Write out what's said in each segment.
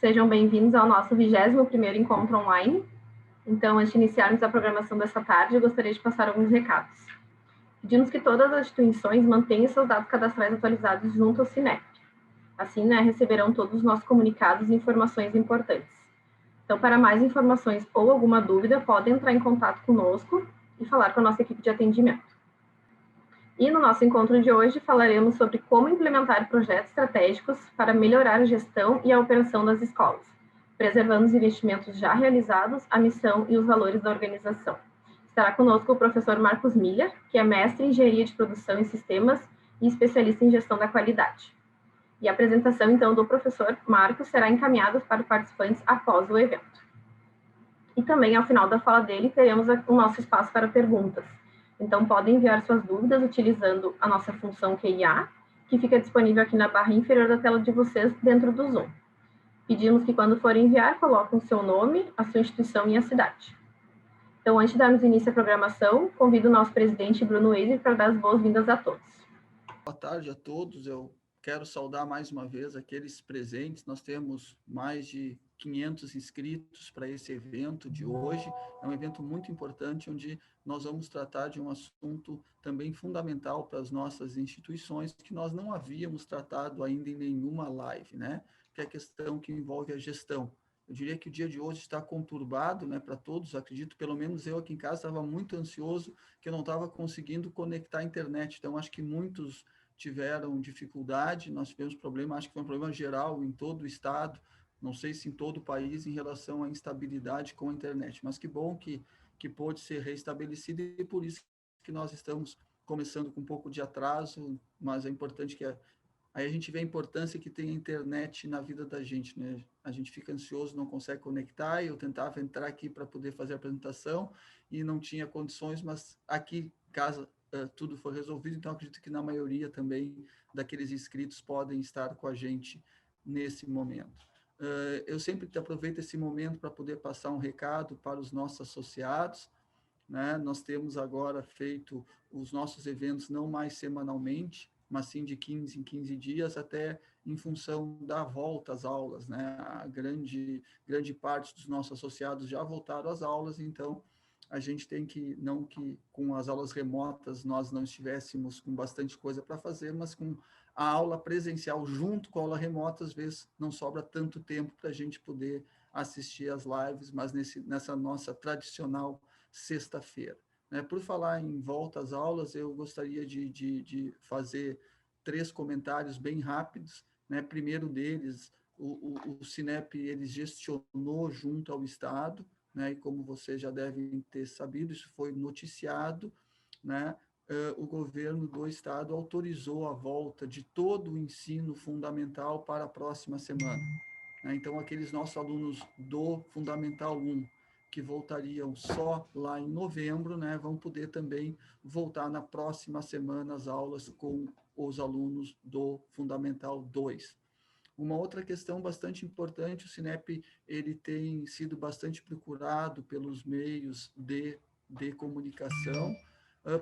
Sejam bem-vindos ao nosso 21º encontro online. Então, antes de iniciarmos a programação dessa tarde, eu gostaria de passar alguns recados. Pedimos que todas as instituições mantenham seus dados cadastrais atualizados junto ao Cinep. Assim, receberão todos os nossos comunicados e informações importantes. Então, para mais informações ou alguma dúvida, podem entrar em contato conosco e falar com a nossa equipe de atendimento. E no nosso encontro de hoje falaremos sobre como implementar projetos estratégicos para melhorar a gestão e a operação das escolas, preservando os investimentos já realizados, a missão e os valores da organização. Estará conosco o professor Marcos Milha, que é mestre em Engenharia de Produção e Sistemas e especialista em Gestão da Qualidade. E a apresentação, então, do professor Marcos será encaminhada para os participantes após o evento. E também, ao final da fala dele, teremos o nosso espaço para perguntas. Então, podem enviar suas dúvidas utilizando a nossa função QIA, que fica disponível aqui na barra inferior da tela de vocês dentro do Zoom. Pedimos que, quando forem enviar, coloquem o seu nome, a sua instituição e a cidade. Então, antes de darmos início à programação, convido o nosso presidente, Bruno Weiser, para dar as boas-vindas a todos. Boa tarde a todos. Eu quero saudar mais uma vez aqueles presentes. Nós temos mais de 500 inscritos para esse evento de hoje. É um evento muito importante, onde nós vamos tratar de um assunto também fundamental para as nossas instituições, que nós não havíamos tratado ainda em nenhuma live, né? Que é a questão que envolve a gestão. Eu diria que o dia de hoje está conturbado, né, para todos. Acredito, pelo menos eu aqui em casa estava muito ansioso, que eu não estava conseguindo conectar a internet. Então, acho que muitos tiveram dificuldade, nós tivemos problema, acho que foi um problema geral em todo o estado, não sei se em todo o país, em relação à instabilidade com a internet, mas que bom que pôde ser restabelecida, e por isso que nós estamos começando com um pouco de atraso, mas é importante que aí a gente vê a importância que tem a internet na vida da gente, né? A gente fica ansioso, não consegue conectar, e eu tentava entrar aqui para poder fazer a apresentação e não tinha condições, mas aqui, casa, tudo foi resolvido, então acredito que na maioria também daqueles inscritos podem estar com a gente nesse momento. Eu sempre aproveito esse momento para poder passar um recado para os nossos associados, né? Nós temos agora feito os nossos eventos não mais semanalmente, mas sim de 15 em 15 dias, até em função da volta às aulas, né? A grande parte dos nossos associados já voltaram às aulas, então a gente tem que, não que com as aulas remotas nós não estivéssemos com bastante coisa para fazer, mas com a aula presencial junto com a aula remota, às vezes não sobra tanto tempo para a gente poder assistir às lives, mas nessa nossa tradicional sexta-feira. Por falar em volta às aulas, eu gostaria de fazer 3 comentários bem rápidos. Primeiro deles, o Cinep ele gestionou junto ao Estado, e como vocês já devem ter sabido, isso foi noticiado, o governo do Estado autorizou a volta de todo o ensino fundamental para a próxima semana. Então, aqueles nossos alunos do Fundamental 1, que voltariam só lá em novembro, vão poder também voltar na próxima semana às aulas com os alunos do Fundamental 2. Uma outra questão bastante importante, o Cinep ele tem sido bastante procurado pelos meios de comunicação,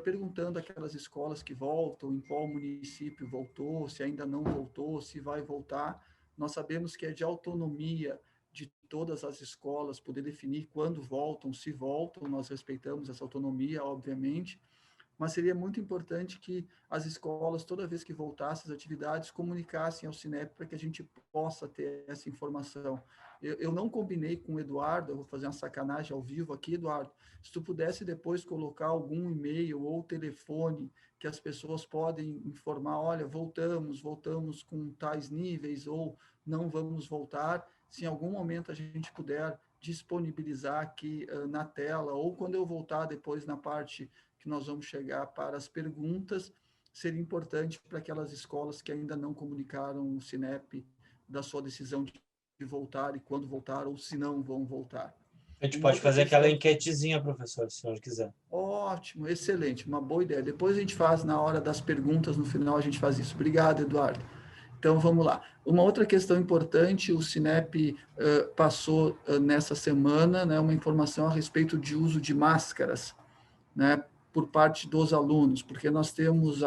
perguntando aquelas escolas que voltam, em qual município voltou, se ainda não voltou, se vai voltar. Nós sabemos que é de autonomia de todas as escolas poder definir quando voltam, se voltam, nós respeitamos essa autonomia, obviamente, mas seria muito importante que as escolas, toda vez que voltassem as atividades, comunicassem ao Cinep para que a gente possa ter essa informação. Eu não combinei com o Eduardo, eu vou fazer uma sacanagem ao vivo aqui, Eduardo, se tu pudesse depois colocar algum e-mail ou telefone que as pessoas podem informar, olha, voltamos com tais níveis ou não vamos voltar, se em algum momento a gente puder disponibilizar aqui na tela, ou quando eu voltar depois na parte que nós vamos chegar para as perguntas, seria importante para aquelas escolas que ainda não comunicaram o Cinep da sua decisão de voltar e quando voltar, ou se não vão voltar. A gente pode fazer aquela enquetezinha, professor, se o senhor quiser. Ótimo, excelente, uma boa ideia. Depois a gente faz na hora das perguntas, no final a gente faz isso. Obrigado, Eduardo. Então, vamos lá. Uma outra questão importante, o Cinep passou nessa semana, uma informação a respeito de uso de máscaras, por parte dos alunos, porque nós temos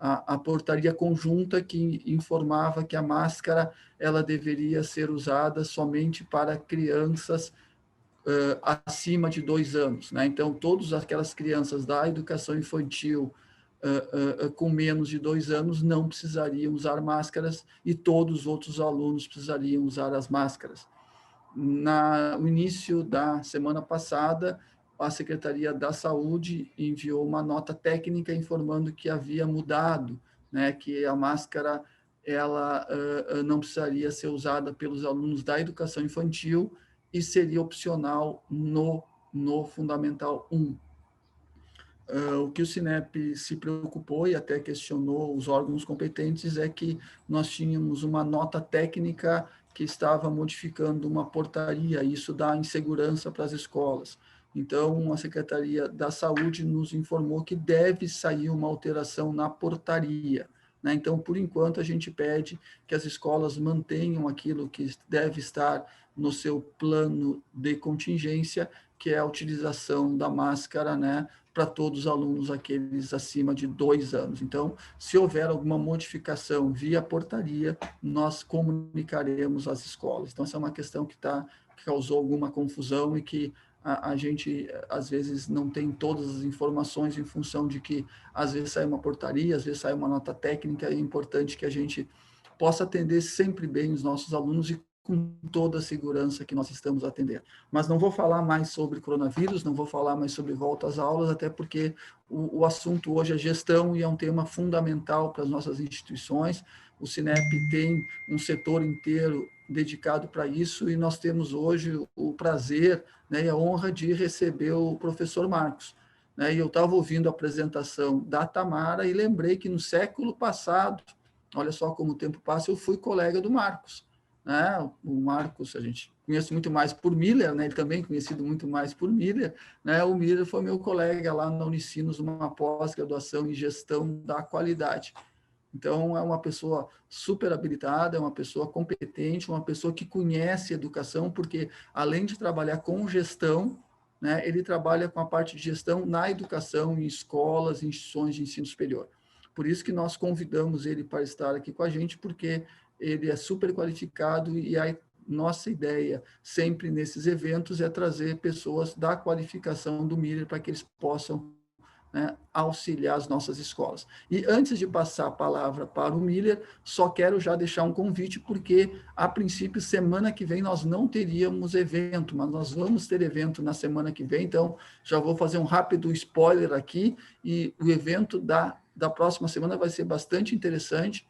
a portaria conjunta que informava que a máscara ela deveria ser usada somente para crianças acima de 2 anos, né? Então, todas aquelas crianças da educação infantil com menos de 2 anos não precisariam usar máscaras e todos os outros alunos precisariam usar as máscaras. No início da semana passada, a Secretaria da Saúde enviou uma nota técnica informando que havia mudado, né, que a máscara ela não precisaria ser usada pelos alunos da educação infantil e seria opcional no Fundamental 1. O que o Sinep se preocupou e até questionou os órgãos competentes é que nós tínhamos uma nota técnica que estava modificando uma portaria, e isso dá insegurança para as escolas. Então, a Secretaria da Saúde nos informou que deve sair uma alteração na portaria, né? Então, por enquanto, a gente pede que as escolas mantenham aquilo que deve estar no seu plano de contingência, que é a utilização da máscara, né, para todos os alunos, aqueles acima de 2 anos. Então, se houver alguma modificação via portaria, nós comunicaremos às escolas. Então, essa é uma questão que causou alguma confusão e que a gente, às vezes, não tem todas as informações em função de que, às vezes, sai uma portaria, às vezes sai uma nota técnica, e é importante que a gente possa atender sempre bem os nossos alunos e com toda a segurança que nós estamos atendendo. Mas não vou falar mais sobre coronavírus, não vou falar mais sobre volta às aulas, até porque o assunto hoje é gestão e é um tema fundamental para as nossas instituições. O Sinep tem um setor inteiro dedicado para isso e nós temos hoje o prazer, né, e a honra de receber o professor Marcos, né? E eu estava ouvindo a apresentação da Tamara e lembrei que no século passado, olha só como o tempo passa, eu fui colega do Marcos, né? O Marcos, a gente conhece muito mais por Miller, né? Ele também conhecido muito mais por Miller, né? O Miller foi meu colega lá na Unicinos, uma pós-graduação em gestão da qualidade. Então, é uma pessoa super habilitada, é uma pessoa competente, uma pessoa que conhece educação, porque além de trabalhar com gestão, né, ele trabalha com a parte de gestão na educação, em escolas, em instituições de ensino superior. Por isso que nós convidamos ele para estar aqui com a gente, porque ele é super qualificado e a nossa ideia sempre nesses eventos é trazer pessoas da qualificação do Miller para que eles possam, né, auxiliar as nossas escolas. E antes de passar a palavra para o Miller, só quero já deixar um convite, porque, a princípio, semana que vem nós não teríamos evento, mas nós vamos ter evento na semana que vem, então já vou fazer um rápido spoiler aqui, e o evento da próxima semana vai ser bastante interessante,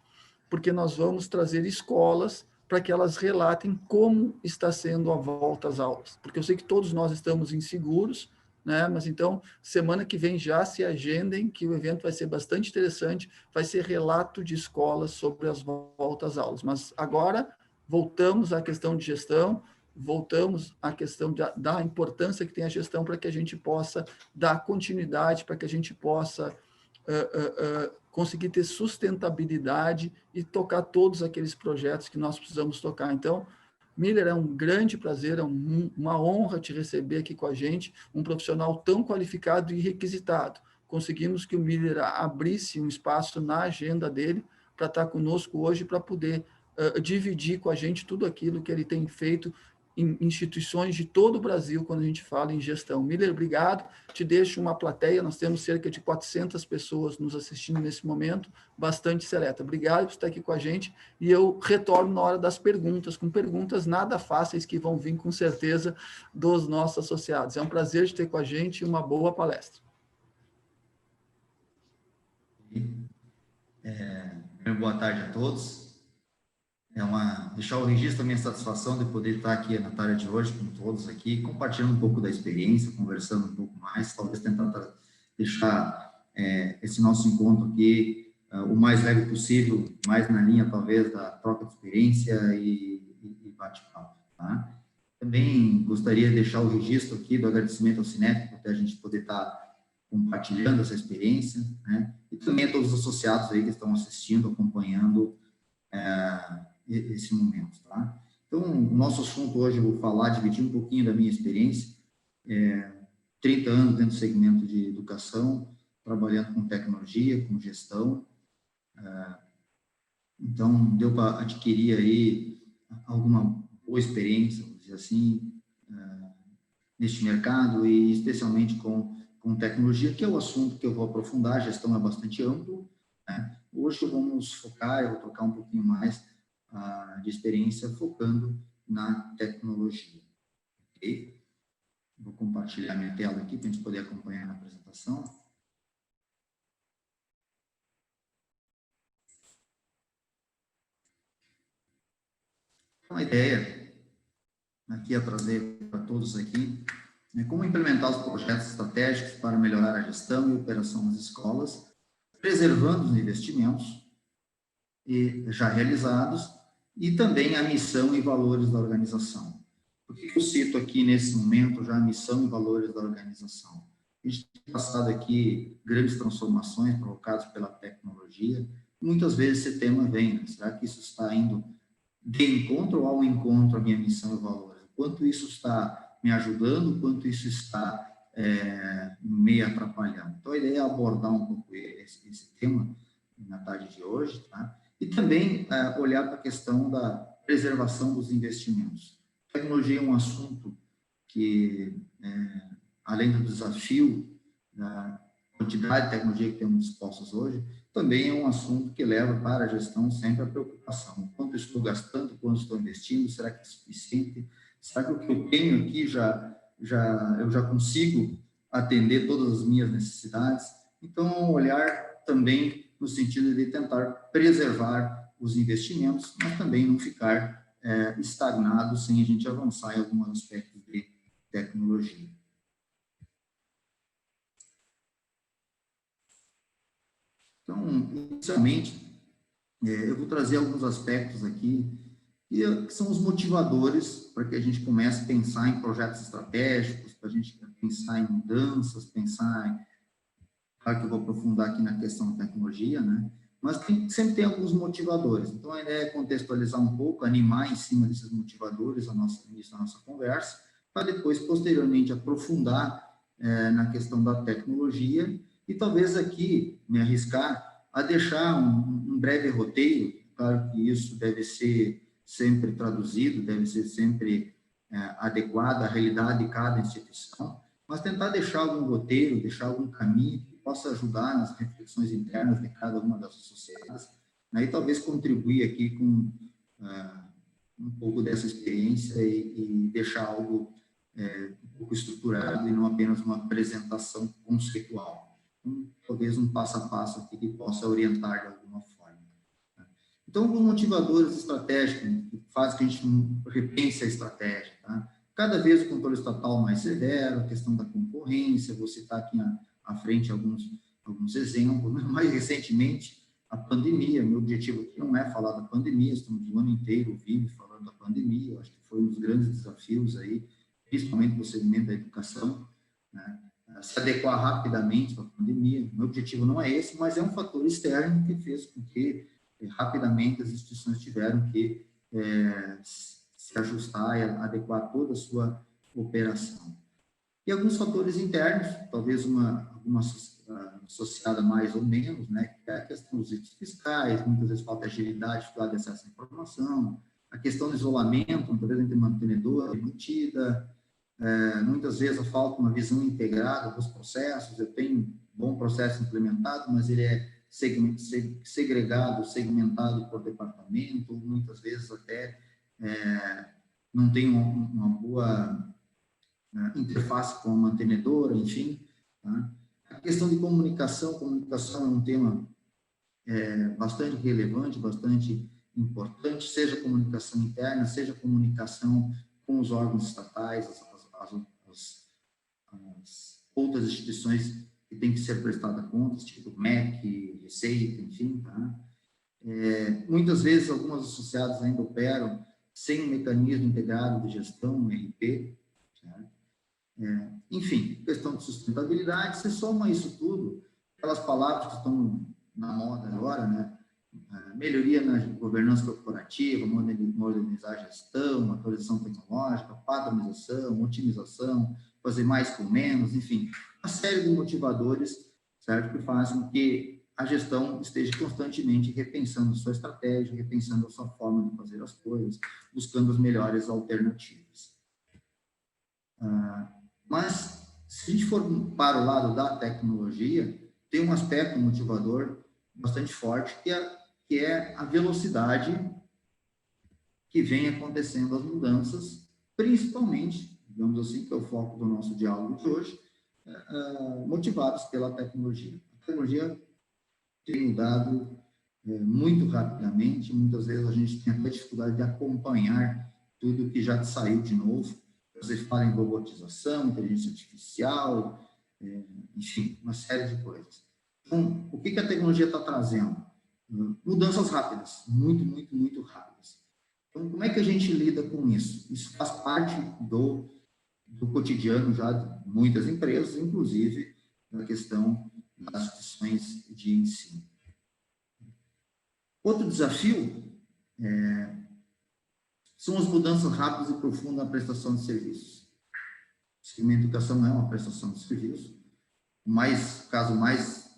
porque nós vamos trazer escolas para que elas relatem como está sendo a volta às aulas, porque eu sei que todos nós estamos inseguros, né? Mas então, semana que vem já se agendem, que o evento vai ser bastante interessante, vai ser relato de escolas sobre as voltas às aulas. Mas agora, voltamos à questão de gestão, voltamos à questão da importância que tem a gestão para que a gente possa dar continuidade, para que a gente possa conseguir ter sustentabilidade e tocar todos aqueles projetos que nós precisamos tocar. Então, Miller, é um grande prazer, é uma honra te receber aqui com a gente, um profissional tão qualificado e requisitado. Conseguimos que o Miller abrisse um espaço na agenda dele para estar conosco hoje, para poder dividir com a gente tudo aquilo que ele tem feito em instituições de todo o Brasil, quando a gente fala em gestão. Miller, obrigado. Te deixo uma plateia, nós temos cerca de 400 pessoas nos assistindo nesse momento, bastante seleta. Obrigado por estar aqui com a gente, e eu retorno na hora das perguntas, com perguntas nada fáceis que vão vir com certeza dos nossos associados. É um prazer te ter com a gente e uma boa palestra. Boa tarde a todos. Deixar o registro da minha satisfação de poder estar aqui na tarde de hoje com todos aqui, compartilhando um pouco da experiência, conversando um pouco mais, talvez tentar deixar esse nosso encontro aqui o mais leve possível, mais na linha, talvez, da troca de experiência e bate-papo, tá? Também gostaria de deixar o registro aqui do agradecimento ao Sinep, para a gente poder estar compartilhando essa experiência, né? E também a todos os associados aí que estão assistindo, acompanhando esse momento, tá? Então, o nosso assunto hoje, eu vou falar, dividir um pouquinho da minha experiência, 30 anos dentro do segmento de educação, trabalhando com tecnologia, com gestão, Então, deu para adquirir aí alguma boa experiência, vamos dizer assim, neste mercado, e especialmente com tecnologia, que é o assunto que eu vou aprofundar. A gestão é bastante amplo, né? Hoje vamos focar, eu vou trocar um pouquinho mais de experiência focando na tecnologia. Ok? Vou compartilhar minha tela aqui para a gente poder acompanhar a apresentação. Uma ideia aqui a trazer para todos aqui é como implementar os projetos estratégicos para melhorar a gestão e operação das escolas, preservando os investimentos já realizados e também a missão e valores da organização. Por que eu cito aqui nesse momento já a missão e valores da organização? A gente tem passado aqui grandes transformações provocadas pela tecnologia. Muitas vezes esse tema vem, né? Será que isso está indo de encontro ou ao encontro à minha missão e valores? Quanto isso está me ajudando, quanto isso está me atrapalhando? Então, a ideia é abordar um pouco esse tema na tarde de hoje, tá? E também olhar para a questão da preservação dos investimentos. A tecnologia é um assunto que, além do desafio da quantidade de tecnologia que temos dispostos hoje, também é um assunto que leva para a gestão sempre a preocupação. Quanto estou gastando, quanto estou investindo, será que é suficiente? Será que o que eu tenho aqui eu já consigo atender todas as minhas necessidades? Então, olhar também no sentido de tentar preservar os investimentos, mas também não ficar estagnado sem a gente avançar em alguns aspectos de tecnologia. Então, inicialmente, eu vou trazer alguns aspectos aqui que são os motivadores para que a gente comece a pensar em projetos estratégicos, para a gente pensar em mudanças, claro que eu vou aprofundar aqui na questão da tecnologia, né? Mas sempre tem alguns motivadores. Então, a ideia é contextualizar um pouco, animar em cima desses motivadores no início da nossa conversa, para depois, posteriormente, aprofundar na questão da tecnologia e talvez aqui me arriscar a deixar um breve roteiro. Claro que isso deve ser sempre traduzido, deve ser sempre adequado à realidade de cada instituição, mas tentar deixar algum roteiro, deixar algum caminho que possa ajudar nas reflexões internas de cada uma das sociedades, né? E talvez contribuir aqui com um pouco dessa experiência e deixar algo um pouco estruturado e não apenas uma apresentação conceitual. Então, talvez um passo a passo aqui que possa orientar de alguma forma. Então, os motivadores estratégicos que fazem que a gente repense a estratégia, tá? Cada vez o controle estatal mais severo, a questão da concorrência, vou citar aqui à frente alguns exemplos, né? Mais recentemente, a pandemia. Meu objetivo aqui não é falar da pandemia, estamos o ano inteiro ouvindo falando da pandemia, eu acho que foi um dos grandes desafios aí, principalmente no segmento da educação, né? Se adequar rapidamente à pandemia. Meu objetivo não é esse, mas é um fator externo que fez com que rapidamente as instituições tiveram que se ajustar e adequar toda a sua operação. E alguns fatores internos, talvez alguma associada mais ou menos, né, que é a questão dos riscos fiscais, muitas vezes falta agilidade, dificuldade de acesso à informação, a questão do isolamento, talvez entre mantenedora e mantida, muitas vezes falta uma visão integrada dos processos. Eu tenho um bom processo implementado, mas ele é segregado, segmentado por departamento, muitas vezes até não tem uma boa interface com a mantenedora, enfim. Tá? A questão de comunicação é um tema bastante relevante, bastante importante, seja comunicação interna, seja comunicação com os órgãos estatais, as outras instituições que têm que ser prestadas contas, tipo MEC, Receita, enfim. Tá? Muitas vezes, algumas associadas ainda operam sem um mecanismo integrado de gestão, um RP. Tá? Enfim, questão de sustentabilidade, se soma isso tudo, aquelas palavras que estão na moda agora, né? Melhoria na governança corporativa, modernizar a gestão, atualização tecnológica, padronização, otimização, fazer mais com menos, enfim, uma série de motivadores, certo? Que fazem com que a gestão esteja constantemente repensando sua estratégia, repensando a sua forma de fazer as coisas, buscando as melhores alternativas. Mas, se a gente for para o lado da tecnologia, tem um aspecto motivador bastante forte, que é a velocidade que vem acontecendo as mudanças, principalmente, digamos assim, que é o foco do nosso diálogo de hoje, motivados pela tecnologia. A tecnologia tem mudado muito rapidamente, muitas vezes a gente tem até dificuldade de acompanhar tudo que já saiu de novo. Você fala em robotização, inteligência artificial, enfim, uma série de coisas. Então, o que a tecnologia está trazendo? Mudanças rápidas, muito, muito, muito rápidas. Então, como é que a gente lida com isso? Isso faz parte do cotidiano já de muitas empresas, inclusive na questão das instituições de ensino. Outro desafio são as mudanças rápidas e profundas na prestação de serviços. O segmento de educação é uma prestação de serviço. O caso mais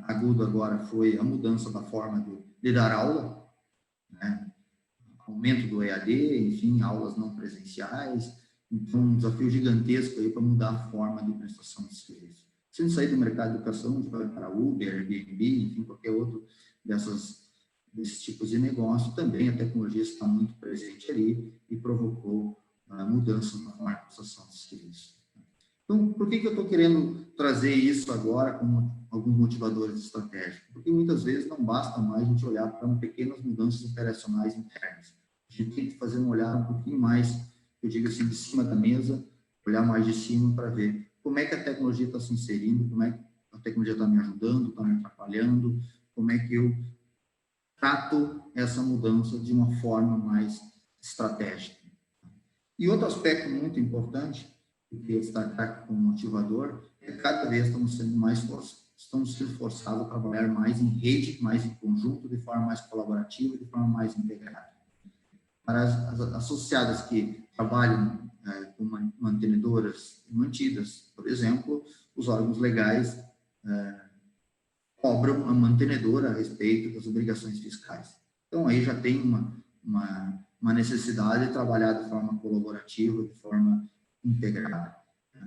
agudo agora foi a mudança da forma de dar aula, né? Aumento do EAD, enfim, aulas não presenciais. Então, um desafio gigantesco aí para mudar a forma de prestação de serviço. Se a gente sair do mercado de educação, a gente vai para Uber, Airbnb, enfim, qualquer outro desses tipos de negócio, também a tecnologia está muito presente ali e provocou mudanças na forma de prestação de serviço. Então, por que eu estou querendo trazer isso agora como alguns motivadores estratégicos? Porque muitas vezes não basta mais a gente olhar para pequenas mudanças operacionais internas. A gente tem que fazer um olhar um pouquinho mais, eu digo assim, de cima da mesa, olhar mais de cima para ver como é que a tecnologia está se inserindo, como é que a tecnologia está me ajudando, está me atrapalhando, como é que eu trato essa mudança de uma forma mais estratégica. E outro aspecto muito importante, que eu queria destacar como motivador, é que cada vez estamos sendo forçados a trabalhar mais em rede, mais em conjunto, de forma mais colaborativa, de forma mais integrada. Para as associadas que trabalham com mantenedoras mantidas, por exemplo, os órgãos legais cobram a mantenedora a respeito das obrigações fiscais. Então, aí já tem uma necessidade de trabalhar de forma colaborativa, de forma integrada.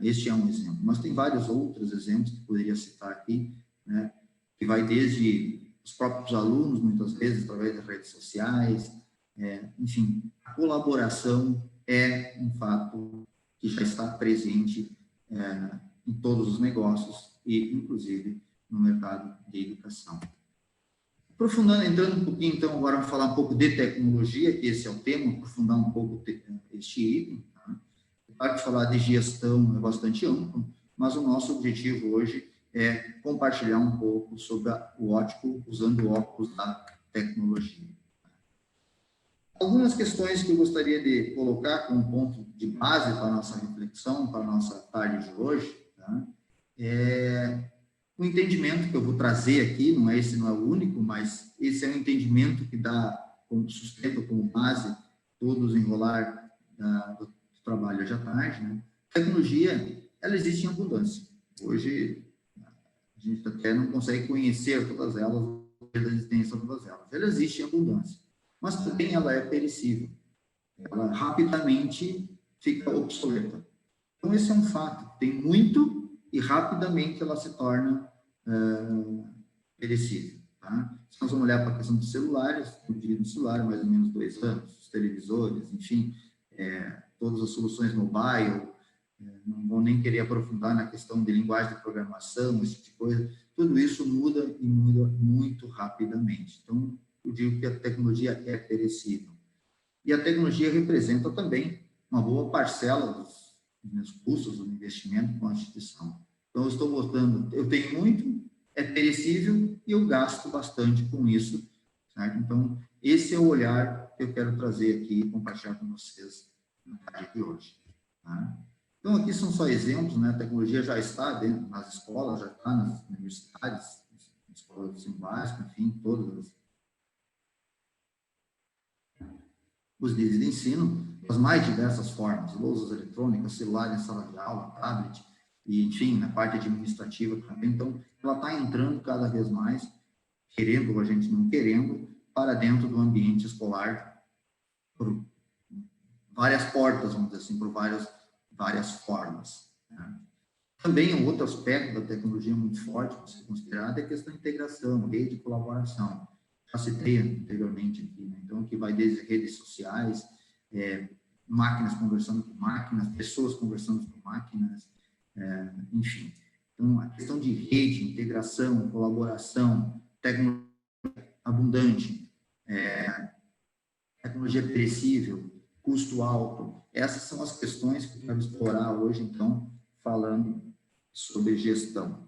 Este é um exemplo. Mas tem vários outros exemplos que poderia citar aqui, né, que vai desde os próprios alunos, muitas vezes, através das redes sociais, enfim, a colaboração é um fato que já está presente em todos os negócios e, inclusive, no mercado de educação. Aprofundando, entrando um pouquinho, então, agora vamos falar um pouco de tecnologia, que esse é o tema, aprofundar um pouco este item. Tá? A parte de falar de gestão é bastante amplo, mas o nosso objetivo hoje é compartilhar um pouco sobre o ótico, usando o óculos da tecnologia. Algumas questões que eu gostaria de colocar como ponto de base para a nossa reflexão, para a nossa tarde de hoje, tá? O entendimento que eu vou trazer aqui, esse não é o único, mas esse é um entendimento que dá como sustento, como base, todo o desenrolar do trabalho hoje à tarde, né? A tecnologia, ela existe em abundância. Hoje, a gente até não consegue conhecer todas elas, a existência de todas elas. Ela existe em abundância, mas também ela é perecível. Ela rapidamente fica obsoleta. Então, esse é um fato. Tem muito e rapidamente ela se torna perecível. Tá? Se nós vamos olhar para a questão dos celulares, eu diria no celular, mais ou menos 2 anos, os televisores, enfim, todas as soluções mobile, não vou nem querer aprofundar na questão de linguagem de programação, esse tipo de coisa, tudo isso muda e muda muito rapidamente. Então, eu digo que a tecnologia é perecível. E a tecnologia representa também uma boa parcela dos meus custos, do investimento com a instituição. Então, eu estou mostrando, eu tenho muito, é perecível e eu gasto bastante com isso. Certo? Então, esse é o olhar que eu quero trazer aqui e compartilhar com vocês na tarde de hoje. Tá? Então, aqui são só exemplos, né? A tecnologia já está dentro nas escolas, já está nas universidades, nas escolas de ensino básico, enfim, todos os níveis de ensino, as mais diversas formas, lousas eletrônicas, celular em sala de aula, tablet, e, enfim, na parte administrativa também. Então, ela está entrando cada vez mais, querendo ou a gente não querendo, para dentro do ambiente escolar, por várias portas, vamos dizer assim, por várias formas, né? Também um outro aspecto da tecnologia muito forte para ser considerado é a questão de integração, rede de colaboração. Já citei anteriormente aqui, né? Então, que vai desde redes sociais, máquinas conversando com máquinas, pessoas conversando com máquinas, enfim. Então, a questão de rede, integração, colaboração, tecnologia abundante, tecnologia perecível, custo alto, essas são as questões que eu quero explorar hoje, então, falando sobre gestão.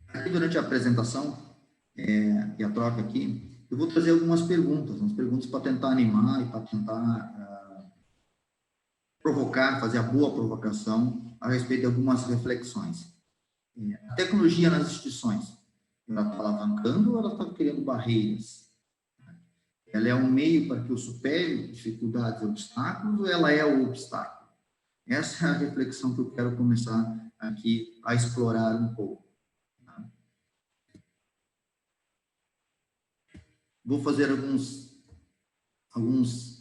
Aqui, durante a apresentação e a troca aqui, eu vou trazer algumas perguntas, umas perguntas para tentar animar e para tentar provocar, fazer a boa provocação a respeito de algumas reflexões. A tecnologia nas instituições, ela está alavancando ou ela está criando barreiras? Ela é um meio para que eu supere dificuldades e obstáculos ou ela é o obstáculo? Essa é a reflexão que eu quero começar aqui a explorar um pouco. Vou fazer alguns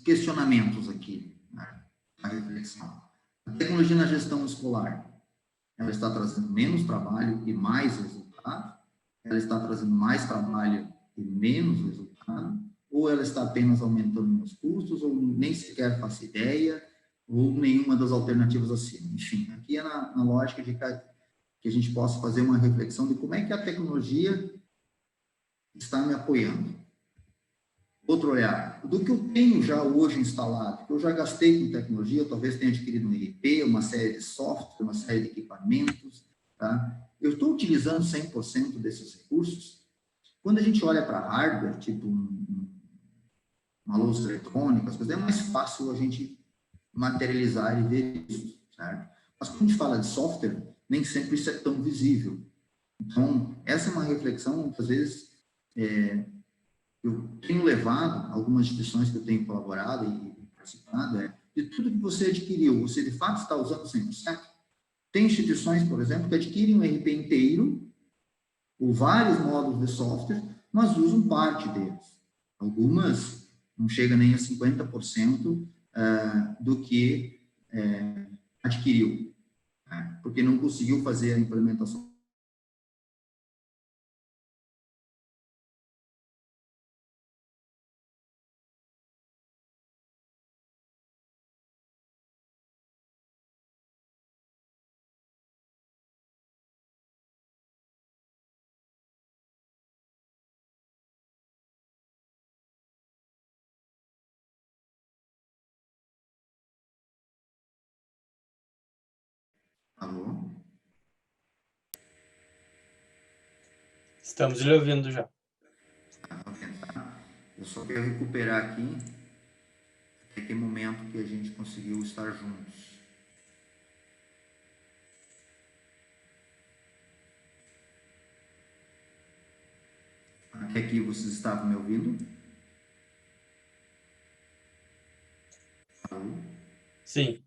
questionamentos aqui, né, a reflexão. A tecnologia na gestão escolar, ela está trazendo menos trabalho e mais resultado? Ela está trazendo mais trabalho e menos resultado? Ou ela está apenas aumentando meus custos, ou nem sequer faço ideia, ou nenhuma das alternativas acima? Enfim, aqui é na lógica de que a gente possa fazer uma reflexão de como é que a tecnologia está me apoiando. Outro olhar, do que eu tenho já hoje instalado, que eu já gastei com tecnologia, eu talvez tenha adquirido um ERP, uma série de software, uma série de equipamentos, tá? Eu estou utilizando 100% desses recursos? Quando a gente olha para hardware, tipo uma louça eletrônica, as coisas, é mais fácil a gente materializar e ver isso, certo? Mas quando a gente fala de software, nem sempre isso é tão visível. Então, essa é uma reflexão que, às vezes, eu tenho levado algumas instituições que eu tenho colaborado e participado, de tudo que você adquiriu, você de fato está usando 100%? Tem instituições, por exemplo, que adquirem um RP inteiro, ou vários módulos de software, mas usam parte deles. Algumas não chegam nem a 50% do que adquiriu, né? Porque não conseguiu fazer a implementação. Alô? Estamos lhe ouvindo já. Eu só quero recuperar aqui até que momento que a gente conseguiu estar juntos. Até aqui vocês estavam me ouvindo? Alô? Sim.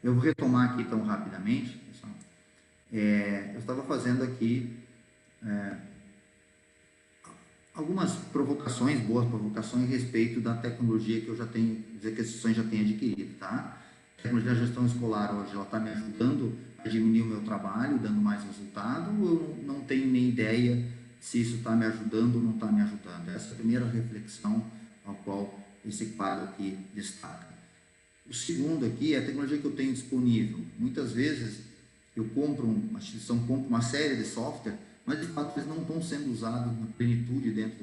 Eu vou retomar aqui tão rapidamente, pessoal. Eu estava fazendo aqui algumas provocações, boas provocações a respeito da tecnologia que eu já tenho, dizer que as instituições já têm adquirido, tá? A tecnologia da gestão escolar hoje, ela está me ajudando a diminuir o meu trabalho, dando mais resultado, ou eu não tenho nem ideia se isso está me ajudando ou não está me ajudando? Essa é a primeira reflexão ao qual esse quadro aqui destaca. O segundo aqui é a tecnologia que eu tenho disponível. Muitas vezes eu a instituição compra uma série de software, mas de fato eles não estão sendo usados na plenitude dentro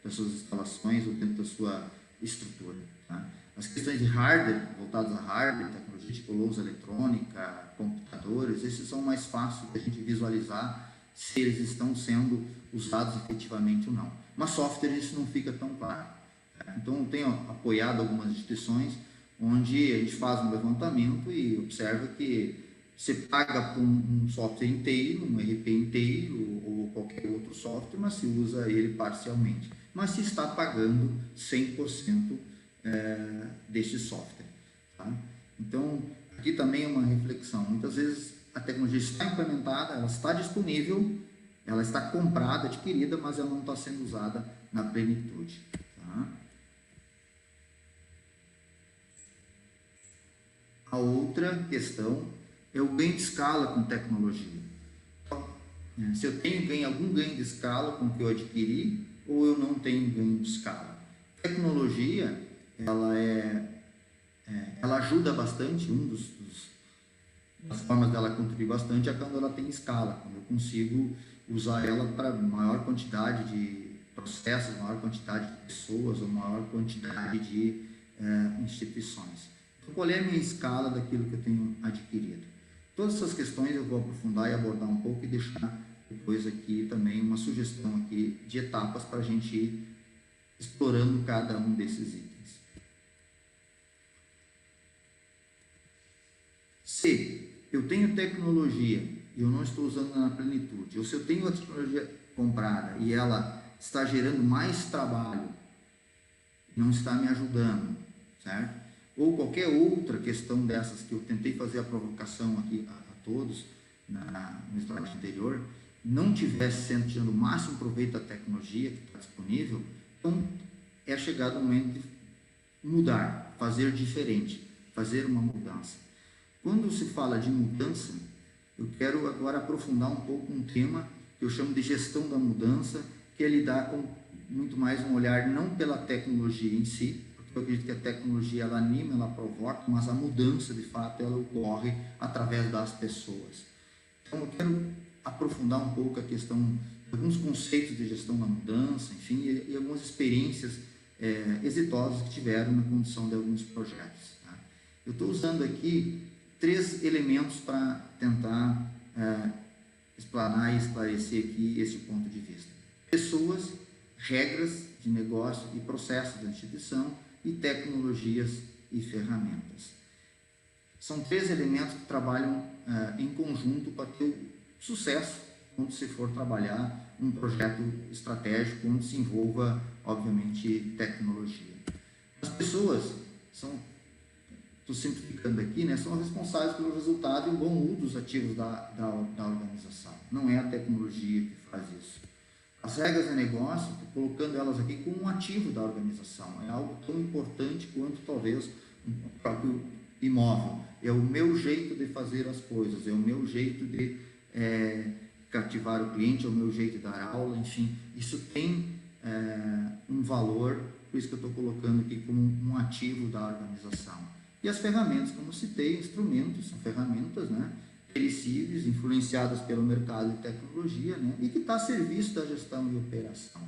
das suas instalações ou dentro da sua estrutura, tá? As questões de hardware, voltadas a hardware, tecnologia tipo lousa eletrônica, computadores, esses são mais fáceis de a gente visualizar se eles estão sendo usados efetivamente ou não. Mas software isso não fica tão claro, tá? Então eu tenho apoiado algumas instituições onde a gente faz um levantamento e observa que você paga por um software inteiro, um RP inteiro ou qualquer outro software, mas se usa ele parcialmente. Mas se está pagando 100% deste software. Tá? Então, aqui também é uma reflexão. Muitas vezes a tecnologia está implementada, ela está disponível, ela está comprada, adquirida, mas ela não está sendo usada na plenitude. Tá? A outra questão é o ganho de escala com tecnologia. Se eu tenho algum ganho de escala com o que eu adquiri, ou eu não tenho ganho de escala. Tecnologia, ela ajuda bastante, das formas dela contribuir bastante é quando ela tem escala, quando eu consigo usar ela para maior quantidade de processos, maior quantidade de pessoas, ou maior quantidade de instituições. Então, qual é a minha escala daquilo que eu tenho adquirido? Todas essas questões eu vou aprofundar e abordar um pouco e deixar depois aqui também uma sugestão aqui de etapas para a gente ir explorando cada um desses itens. Se eu tenho tecnologia e eu não estou usando na plenitude, ou se eu tenho a tecnologia comprada e ela está gerando mais trabalho, não está me ajudando, certo? Ou qualquer outra questão dessas que eu tentei fazer a provocação aqui a todos no slide anterior, não tivesse tirando o máximo proveito da tecnologia que está disponível, então é chegado o momento de mudar, fazer diferente, fazer uma mudança. Quando se fala de mudança, eu quero agora aprofundar um pouco um tema que eu chamo de gestão da mudança, que é lidar com muito mais um olhar não pela tecnologia em si, porque eu acredito que a tecnologia ela anima, ela provoca, mas a mudança de fato ela ocorre através das pessoas. Então eu quero aprofundar um pouco a questão de alguns conceitos de gestão da mudança, enfim, e algumas experiências exitosas que tiveram na condução de alguns projetos. Tá? Eu estou usando aqui 3 elementos para tentar explanar e esclarecer aqui esse ponto de vista. Pessoas, regras de negócio e processos da instituição e tecnologias e ferramentas. São 3 elementos que trabalham em conjunto para ter sucesso quando se for trabalhar um projeto estratégico onde se envolva, obviamente, tecnologia. As pessoas estou simplificando aqui, né, são responsáveis pelo resultado e o bom uso dos ativos da organização. Não é a tecnologia que faz isso. As regras de negócio, estou colocando elas aqui como um ativo da organização. É algo tão importante quanto, talvez, o próprio imóvel. É o meu jeito de fazer as coisas, é o meu jeito de cativar o cliente, é o meu jeito de dar aula, enfim. Isso tem um valor, por isso que eu estou colocando aqui como um ativo da organização. E as ferramentas, como citei, instrumentos, são ferramentas, né, perecíveis, influenciadas pelo mercado de tecnologia, né, e que está a serviço da gestão e operação.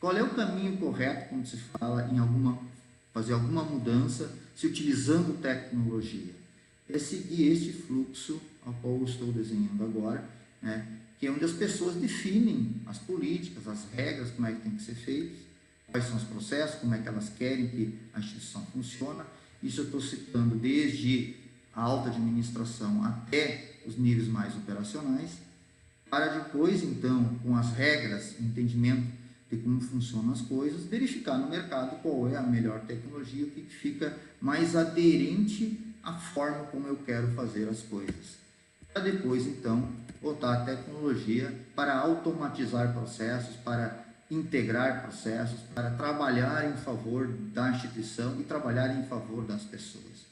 Qual é o caminho correto quando se fala em fazer alguma mudança se utilizando tecnologia? É seguir este fluxo ao qual eu estou desenhando agora, né, que é onde as pessoas definem as políticas, as regras, como é que tem que ser feito, quais são os processos, como é que elas querem que a instituição funcione. Isso eu estou citando desde a alta administração até os níveis mais operacionais, para depois, então, com as regras, entendimento de como funcionam as coisas, verificar no mercado qual é a melhor tecnologia, o que fica mais aderente à forma como eu quero fazer as coisas. Para depois, então, botar a tecnologia para automatizar processos, para integrar processos, para trabalhar em favor da instituição e trabalhar em favor das pessoas.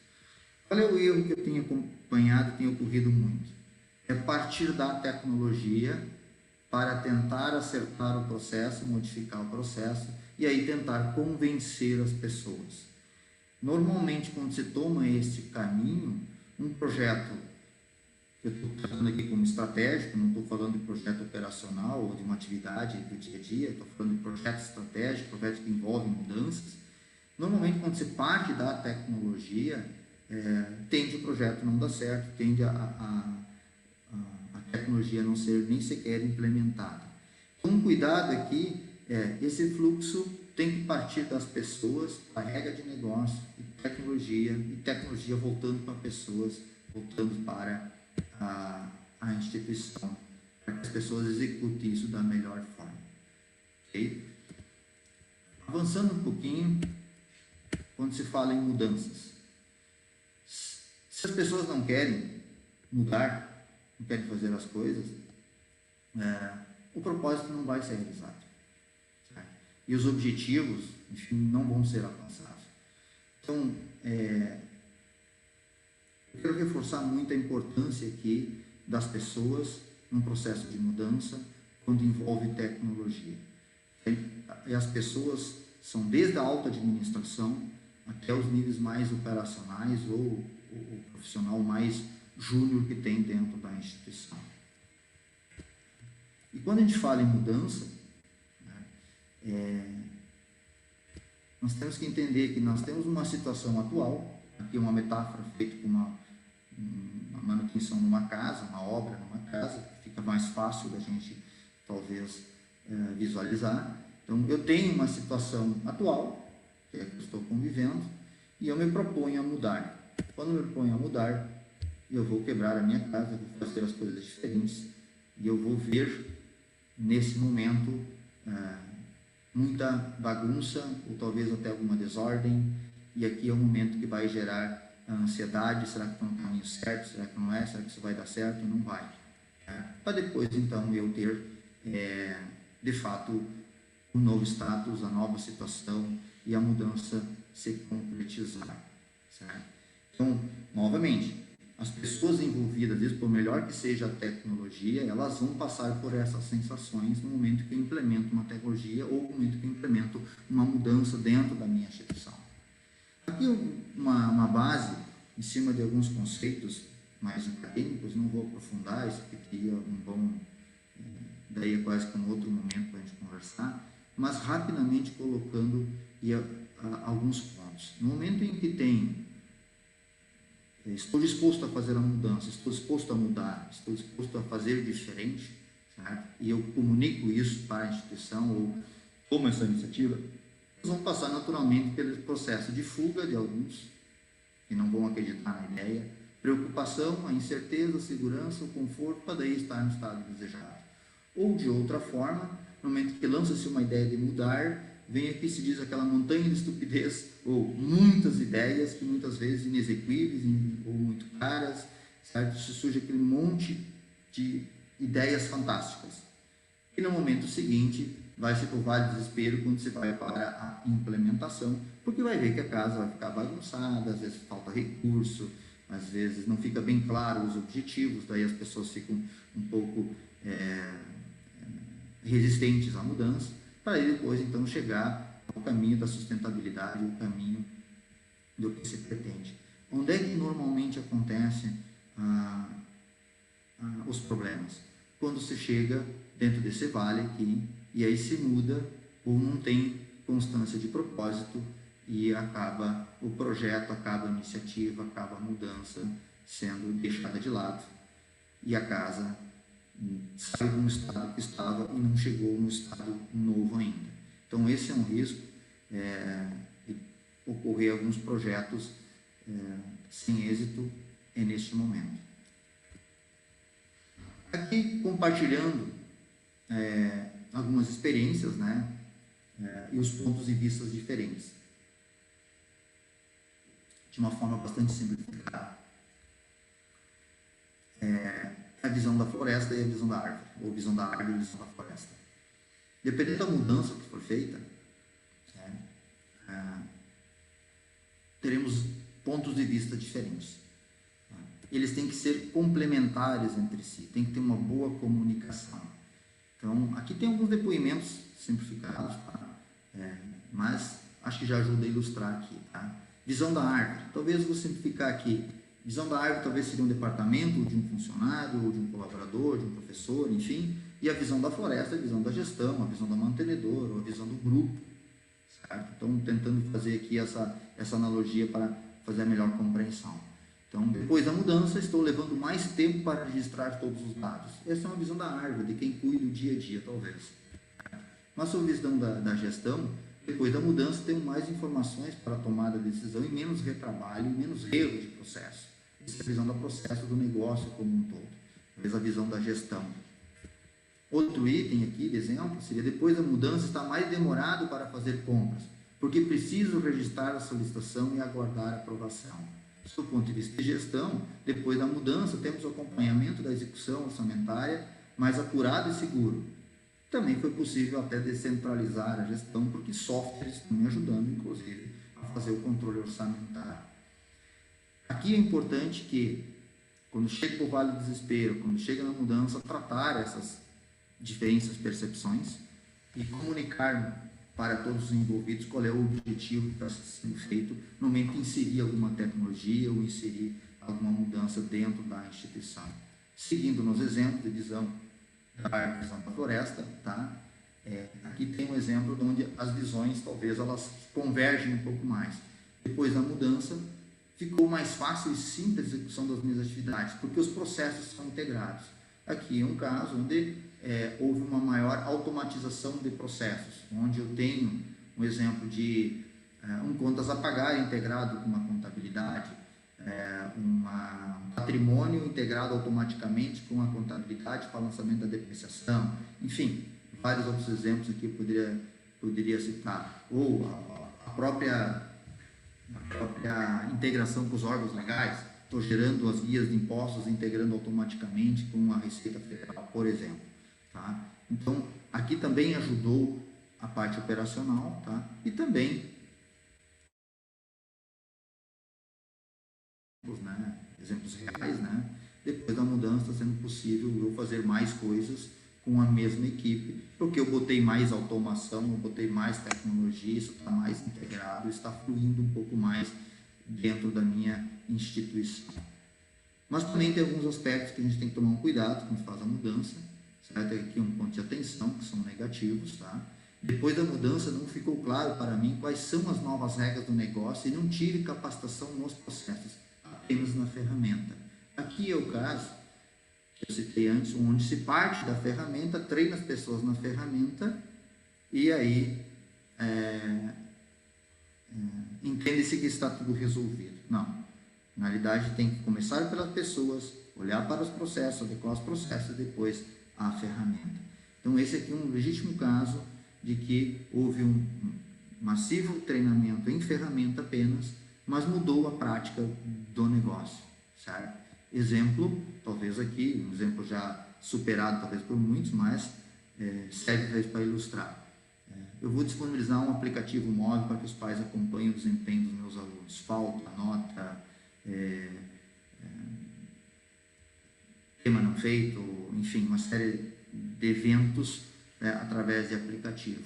Qual é o erro que eu tenho acompanhado e tem ocorrido muito? É partir da tecnologia para tentar acertar o processo, modificar o processo e aí tentar convencer as pessoas. Normalmente, quando se toma este caminho, um projeto, eu estou falando aqui como estratégico, não estou falando de projeto operacional ou de uma atividade do dia a dia, estou falando de projeto estratégico, projetos que envolvem mudanças. Normalmente, quando se parte da tecnologia, tende o projeto não dar certo, tende a tecnologia não ser nem sequer implementada. Então, um cuidado aqui esse fluxo tem que partir das pessoas, a regra de negócio e tecnologia voltando para pessoas, voltando para a instituição, para que as pessoas executem isso da melhor forma. Okay? Avançando um pouquinho, quando se fala em mudanças. Se as pessoas não querem mudar, não querem fazer as coisas, o propósito não vai ser realizado. Certo? E os objetivos, enfim, não vão ser alcançados. Então, eu quero reforçar muito a importância aqui das pessoas num processo de mudança quando envolve tecnologia. E as pessoas são desde a alta administração até os níveis mais operacionais ou o profissional mais júnior que tem dentro da instituição. E quando a gente fala em mudança, nós temos que entender que nós temos uma situação atual, aqui uma metáfora feita com uma manutenção numa casa, uma obra numa casa, que fica mais fácil da gente talvez visualizar. Então, eu tenho uma situação atual, que é a que eu estou convivendo, e eu me proponho a mudar. Quando eu me proponho a mudar, eu vou quebrar a minha casa, vou fazer as coisas diferentes, e eu vou ver, nesse momento, muita bagunça, ou talvez até alguma desordem, e aqui é o momento que vai gerar a ansiedade. Será que estou no caminho certo? Será que não é? Será que isso vai dar certo? Não vai. Para depois, então, eu ter, de fato, o novo status, a nova situação e a mudança se concretizar. Certo? Então, novamente, as pessoas envolvidas, isso por melhor que seja a tecnologia, elas vão passar por essas sensações no momento que eu implemento uma tecnologia ou no momento que eu implemento uma mudança dentro da minha instituição. Aqui uma base em cima de alguns conceitos mais acadêmicos, não vou aprofundar, isso aqui teria um bom, daí é quase que um outro momento para a gente conversar, mas rapidamente colocando alguns pontos. No momento em que estou disposto a fazer a mudança, estou disposto a mudar, estou disposto a fazer diferente, certo? E eu comunico isso para a instituição ou tomo essa iniciativa, nós vamos passar naturalmente pelo processo de fuga de alguns que não vão acreditar na ideia, preocupação, a incerteza, a segurança, o conforto, para daí estar no estado desejado. Ou de outra forma, no momento que lança-se uma ideia de mudar, vem aqui se diz aquela montanha de estupidez, ou muitas ideias que muitas vezes inexequíveis ou muito caras, certo? Se surge aquele monte de ideias fantásticas. E no momento seguinte, vai se provar desespero quando se vai para a implementação, porque vai ver que a casa vai ficar bagunçada, às vezes falta recurso, às vezes não fica bem claro os objetivos, daí as pessoas ficam um pouco resistentes à mudança, para aí depois então chegar ao caminho da sustentabilidade, o caminho do que se pretende. Onde é que normalmente acontecem os problemas? Quando se chega dentro desse vale aqui, e aí se muda ou não tem constância de propósito e acaba o projeto, acaba a iniciativa, acaba a mudança sendo deixada de lado e a casa saiu de um estado que estava e não chegou no estado novo ainda. Então esse é um risco de ocorrer alguns projetos sem êxito neste momento. Aqui compartilhando algumas experiências, né, e os pontos de vista diferentes, de uma forma bastante simplificada. A visão da floresta e a visão da árvore, ou visão da árvore e a visão da floresta. Dependendo da mudança que for feita, teremos pontos de vista diferentes. Eles têm que ser complementares entre si, tem que ter uma boa comunicação. Então, aqui tem alguns depoimentos simplificados, tá? Mas acho que já ajuda a ilustrar aqui. Tá? Visão da árvore, talvez vou simplificar aqui. Visão da árvore talvez seria um departamento, ou de um funcionário, ou de um colaborador, de um professor, enfim. E a visão da floresta, a visão da gestão, a visão da mantenedora, a visão do grupo. Certo? Então, tentando fazer aqui essa analogia para fazer a melhor compreensão. Então, depois da mudança, estou levando mais tempo para registrar todos os dados. Essa é uma visão da árvore, de quem cuida do dia a dia, talvez. Mas sobre a visão da gestão, depois da mudança, tenho mais informações para a tomada de decisão e menos retrabalho e menos erro de processo. Essa é a visão do processo do negócio como um todo. Talvez a visão da gestão. Outro item aqui, de exemplo, seria depois da mudança, está mais demorado para fazer compras. porque preciso registrar a solicitação e aguardar a aprovação. Do ponto de vista de gestão, depois da mudança, temos o acompanhamento da execução orçamentária mais apurado e seguro. Também foi possível até descentralizar a gestão, porque softwares estão me ajudando, inclusive, a fazer o controle orçamentário. Aqui é importante que, quando chega para o Vale do Desespero, quando chega na mudança, tratar essas diferenças, percepções e comunicar para todos os envolvidos qual é o objetivo que está sendo feito no momento de inserir alguma tecnologia ou inserir alguma mudança dentro da instituição. Seguindo nos exemplos de visão da visão da floresta, tá? Aqui tem um exemplo onde as visões talvez elas convergem um pouco mais. Depois da mudança, ficou mais fácil e simples a execução das minhas atividades, porque os processos são integrados. Aqui é um caso onde houve uma maior automatização de processos, onde eu tenho um exemplo de um contas a pagar integrado com uma contabilidade, um patrimônio integrado automaticamente com a contabilidade para lançamento da depreciação, enfim, vários outros exemplos aqui eu poderia citar, ou a própria integração com os órgãos legais, estou gerando as guias de impostos, integrando automaticamente com a Receita Federal, por exemplo. Tá? Então, aqui também ajudou a parte operacional, tá? E também exemplos reais, né? Depois da mudança, sendo possível eu fazer mais coisas com a mesma equipe, porque eu botei mais automação, eu botei mais tecnologia, isso está mais integrado, está fluindo um pouco mais dentro da minha instituição. Mas também tem alguns aspectos que a gente tem que tomar um cuidado quando faz a mudança, certo? Aqui um ponto de atenção, que são negativos, tá? Depois da mudança não ficou claro para mim quais são as novas regras do negócio e não tive capacitação nos processos, apenas na ferramenta. Aqui é o caso que eu citei antes, onde se parte da ferramenta, treina as pessoas na ferramenta e aí entende-se que está tudo resolvido. Não. Na realidade, tem que começar pelas pessoas, olhar para os processos, adequar os processos e depois a ferramenta. Então, esse aqui é um legítimo caso de que houve um massivo treinamento em ferramenta apenas, mas mudou a prática do negócio, certo? Exemplo, talvez aqui, um exemplo já superado talvez por muitos, mas serve para ilustrar. Eu vou disponibilizar um aplicativo móvel para que os pais acompanhem o desempenho dos meus alunos. Falta, nota, tema não feito, enfim, uma série de eventos através de aplicativo.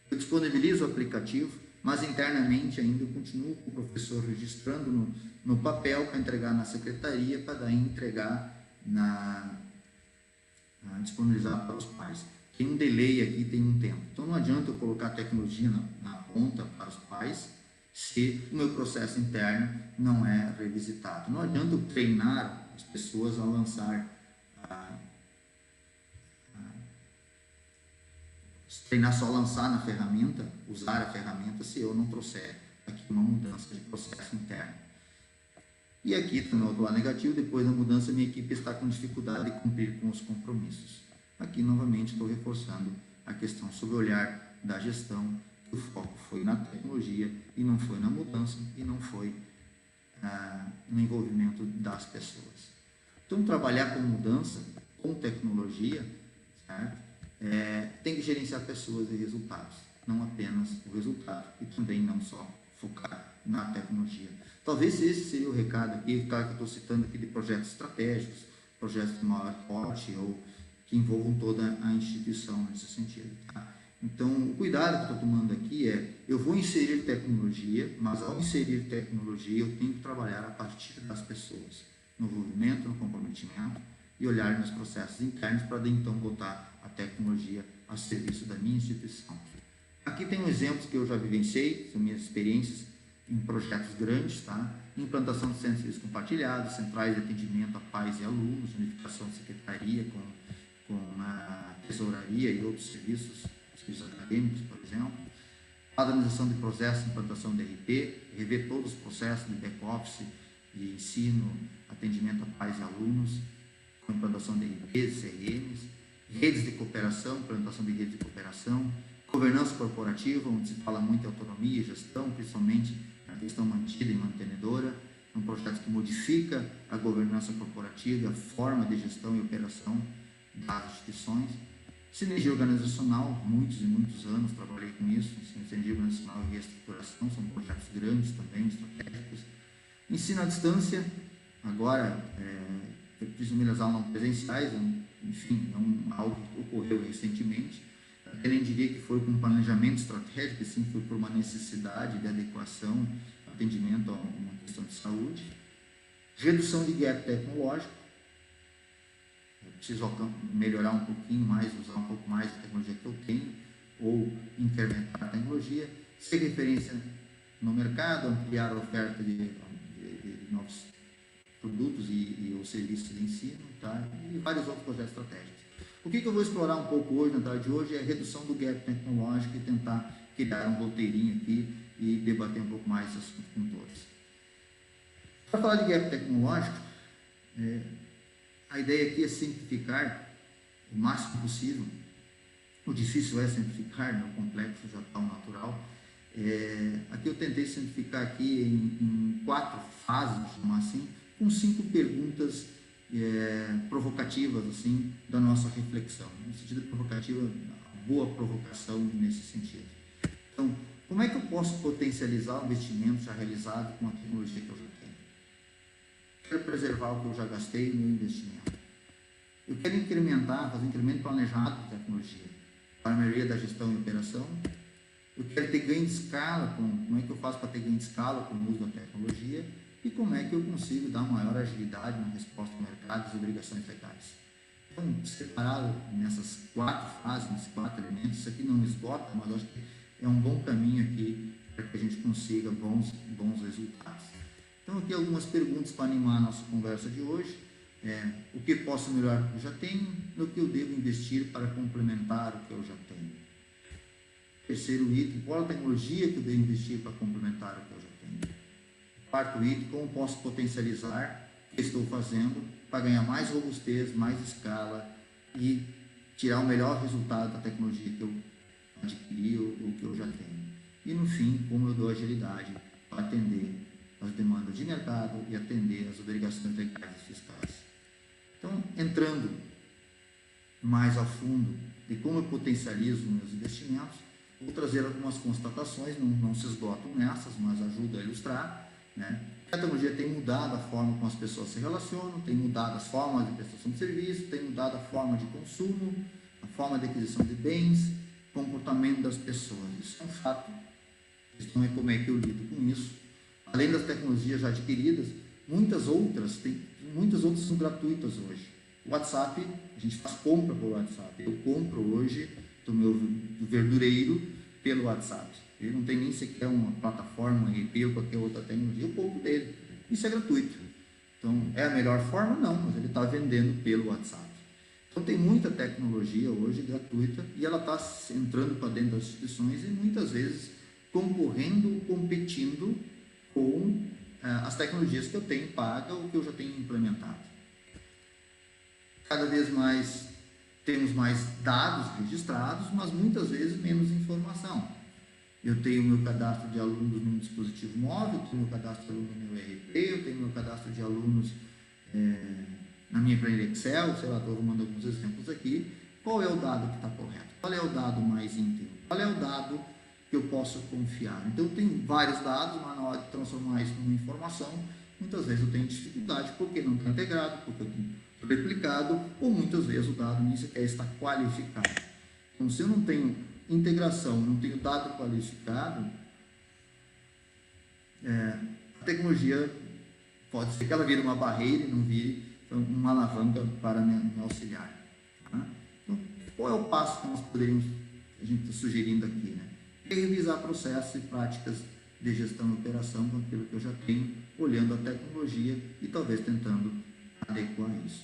Eu disponibilizo o aplicativo, mas internamente ainda eu continuo com o professor registrando no papel para entregar na secretaria, para daí entregar disponibilizar para os pais. Tem um delay aqui, tem um tempo. Então não adianta eu colocar a tecnologia na ponta para os pais se o meu processo interno não é revisitado. Não adianta eu treinar as pessoas a lançar treinar só lançar na ferramenta, usar a ferramenta, se eu não trouxer aqui uma mudança de processo interno. E aqui também outro lado negativo, depois da mudança minha equipe está com dificuldade de cumprir com os compromissos. Aqui novamente estou reforçando a questão sobre o olhar da gestão, que o foco foi na tecnologia e não foi na mudança e não foi no envolvimento das pessoas. Então trabalhar com mudança, com tecnologia, certo? Tem que gerenciar pessoas e resultados, não apenas o resultado, e também não só focar na tecnologia. Talvez esse seria o recado aqui, o que eu estou citando aqui de projetos estratégicos, projetos de maior porte ou que envolvam toda a instituição nesse sentido. Tá? Então, o cuidado que eu estou tomando aqui eu vou inserir tecnologia, mas ao inserir tecnologia eu tenho que trabalhar a partir das pessoas, no envolvimento, no comprometimento e olhar nos processos internos para então botar a tecnologia a serviço da minha instituição. Aqui tem um exemplo que eu já vivenciei, são minhas experiências em projetos grandes, tá? Implantação de centros de serviços compartilhados, centrais de atendimento a pais e alunos, unificação de secretaria com a tesouraria e outros serviços acadêmicos, por exemplo. Padronização de processos, implantação de RP, rever todos os processos de back-office, de ensino, atendimento a pais e alunos, com implantação de RPs, CRMs, redes de cooperação, implantação de redes de cooperação, Governança corporativa, onde se fala muito em autonomia e gestão, principalmente a gestão mantida e mantenedora. É um projeto que modifica a governança corporativa, a forma de gestão e operação das instituições. Sinergia organizacional, muitos e muitos anos trabalhei com isso. Sinergia organizacional e reestruturação são projetos grandes também, estratégicos. Ensino à distância, agora, primeiras aulas não presenciais, enfim, algo que ocorreu recentemente. Eu nem diria que foi com um planejamento estratégico, sim, foi por uma necessidade de adequação, atendimento a uma questão de saúde. Redução de gap tecnológico. Eu preciso melhorar um pouquinho mais, usar um pouco mais da tecnologia que eu tenho, ou incrementar a tecnologia. Ser referência no mercado, ampliar a oferta de novos produtos e ou serviços de ensino, tá? E vários outros projetos estratégicos. O que eu vou explorar um pouco hoje, na tarde de hoje, é a redução do gap tecnológico e tentar criar um roteirinho aqui e debater um pouco mais esse assunto com todos. Para falar de gap tecnológico, a ideia aqui é simplificar o máximo possível. O difícil é simplificar, né? O complexo já está o natural. Aqui eu tentei simplificar aqui em 4 fases, vamos chamar assim, com 5 perguntas provocativas assim, da nossa reflexão. No sentido provocativo, boa provocação nesse sentido. Então, como é que eu posso potencializar o investimento já realizado com a tecnologia que eu já tenho? Quero preservar o que eu já gastei no meu investimento. Eu quero incrementar, fazer um incremento planejado de tecnologia para a maioria da gestão e operação. Eu quero ter ganho de escala, como é que eu faço para ter ganho de escala com o uso da tecnologia e como é que eu consigo dar maior agilidade na resposta ao mercado e às obrigações legais. Então, separado nessas 4 fases, nesses 4 elementos, isso aqui não esgota, mas eu acho que é um bom caminho aqui para que a gente consiga bons resultados. Então, aqui algumas perguntas para animar a nossa conversa de hoje. O que posso melhorar do que eu já tenho, no que eu devo investir para complementar o que eu já tenho. Terceiro item, qual a tecnologia que eu devo investir para complementar o que eu já tenho. Quarto item, como posso potencializar o que estou fazendo para ganhar mais robustez, mais escala e tirar o melhor resultado da tecnologia que eu adquiri ou que eu já tenho. E no fim, como eu dou agilidade para atender as demandas de mercado e atender as obrigações legais e fiscais. Então, entrando mais a fundo de como eu potencializo meus investimentos, vou trazer algumas constatações, não se esgotam nessas, mas ajuda a ilustrar, né? A tecnologia tem mudado a forma como as pessoas se relacionam, tem mudado as formas de prestação de serviço, tem mudado a forma de consumo, a forma de aquisição de bens, comportamento das pessoas. Isso é um fato. Então, é como é que eu lido com isso. Além das tecnologias já adquiridas, muitas outras são gratuitas hoje. O WhatsApp, a gente faz compra pelo WhatsApp. Eu compro hoje do meu verdureiro pelo WhatsApp. Ele não tem nem sequer uma plataforma, um RP ou qualquer outra tecnologia, eu compro dele. Isso é gratuito. Então, é a melhor forma? Não, mas ele está vendendo pelo WhatsApp. Então, tem muita tecnologia hoje gratuita e ela está entrando para dentro das instituições e muitas vezes concorrendo, competindo com as tecnologias que eu tenho paga ou que eu já tenho implementado. Cada vez mais temos mais dados registrados, mas muitas vezes menos informação. Eu tenho meu cadastro de alunos no dispositivo móvel, eu tenho meu cadastro de aluno no meu ERP, eu tenho meu cadastro de alunos na minha planilha Excel, sei lá, estou arrumando alguns exemplos aqui. Qual é o dado que está correto? Qual é o dado mais íntegro? Qual é o dado que eu posso confiar? Então, eu tenho vários dados, mas na hora de transformar isso numa informação, muitas vezes eu tenho dificuldade porque não está integrado, porque eu tenho replicado, ou muitas vezes o dado nem sequer está qualificado. Então, se eu não tenho integração, não tenho dado qualificado, a tecnologia pode ser que ela vire uma barreira e não vire uma alavanca para me auxiliar. Tá? Então, qual é o passo que nós poderíamos, a gente está sugerindo aqui, né? Revisar processos e práticas de gestão e operação com aquilo que eu já tenho, olhando a tecnologia e talvez tentando adequar isso.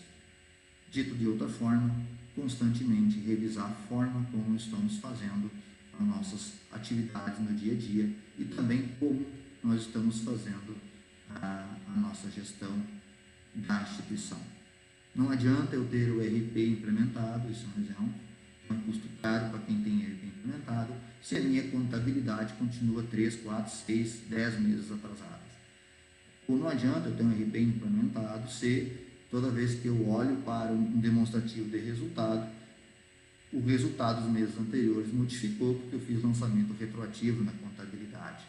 Dito de outra forma, constantemente revisar a forma como estamos fazendo as nossas atividades no dia a dia e também como nós estamos fazendo a nossa gestão da instituição. Não adianta eu ter o ERP implementado, isso é um exemplo, é um custo caro para quem tem ERP implementado, se a minha contabilidade continua 3, 4, 6, 10 meses atrasada. Ou não adianta eu ter um RP implementado se toda vez que eu olho para um demonstrativo de resultado, o resultado dos meses anteriores modificou porque eu fiz lançamento retroativo na contabilidade.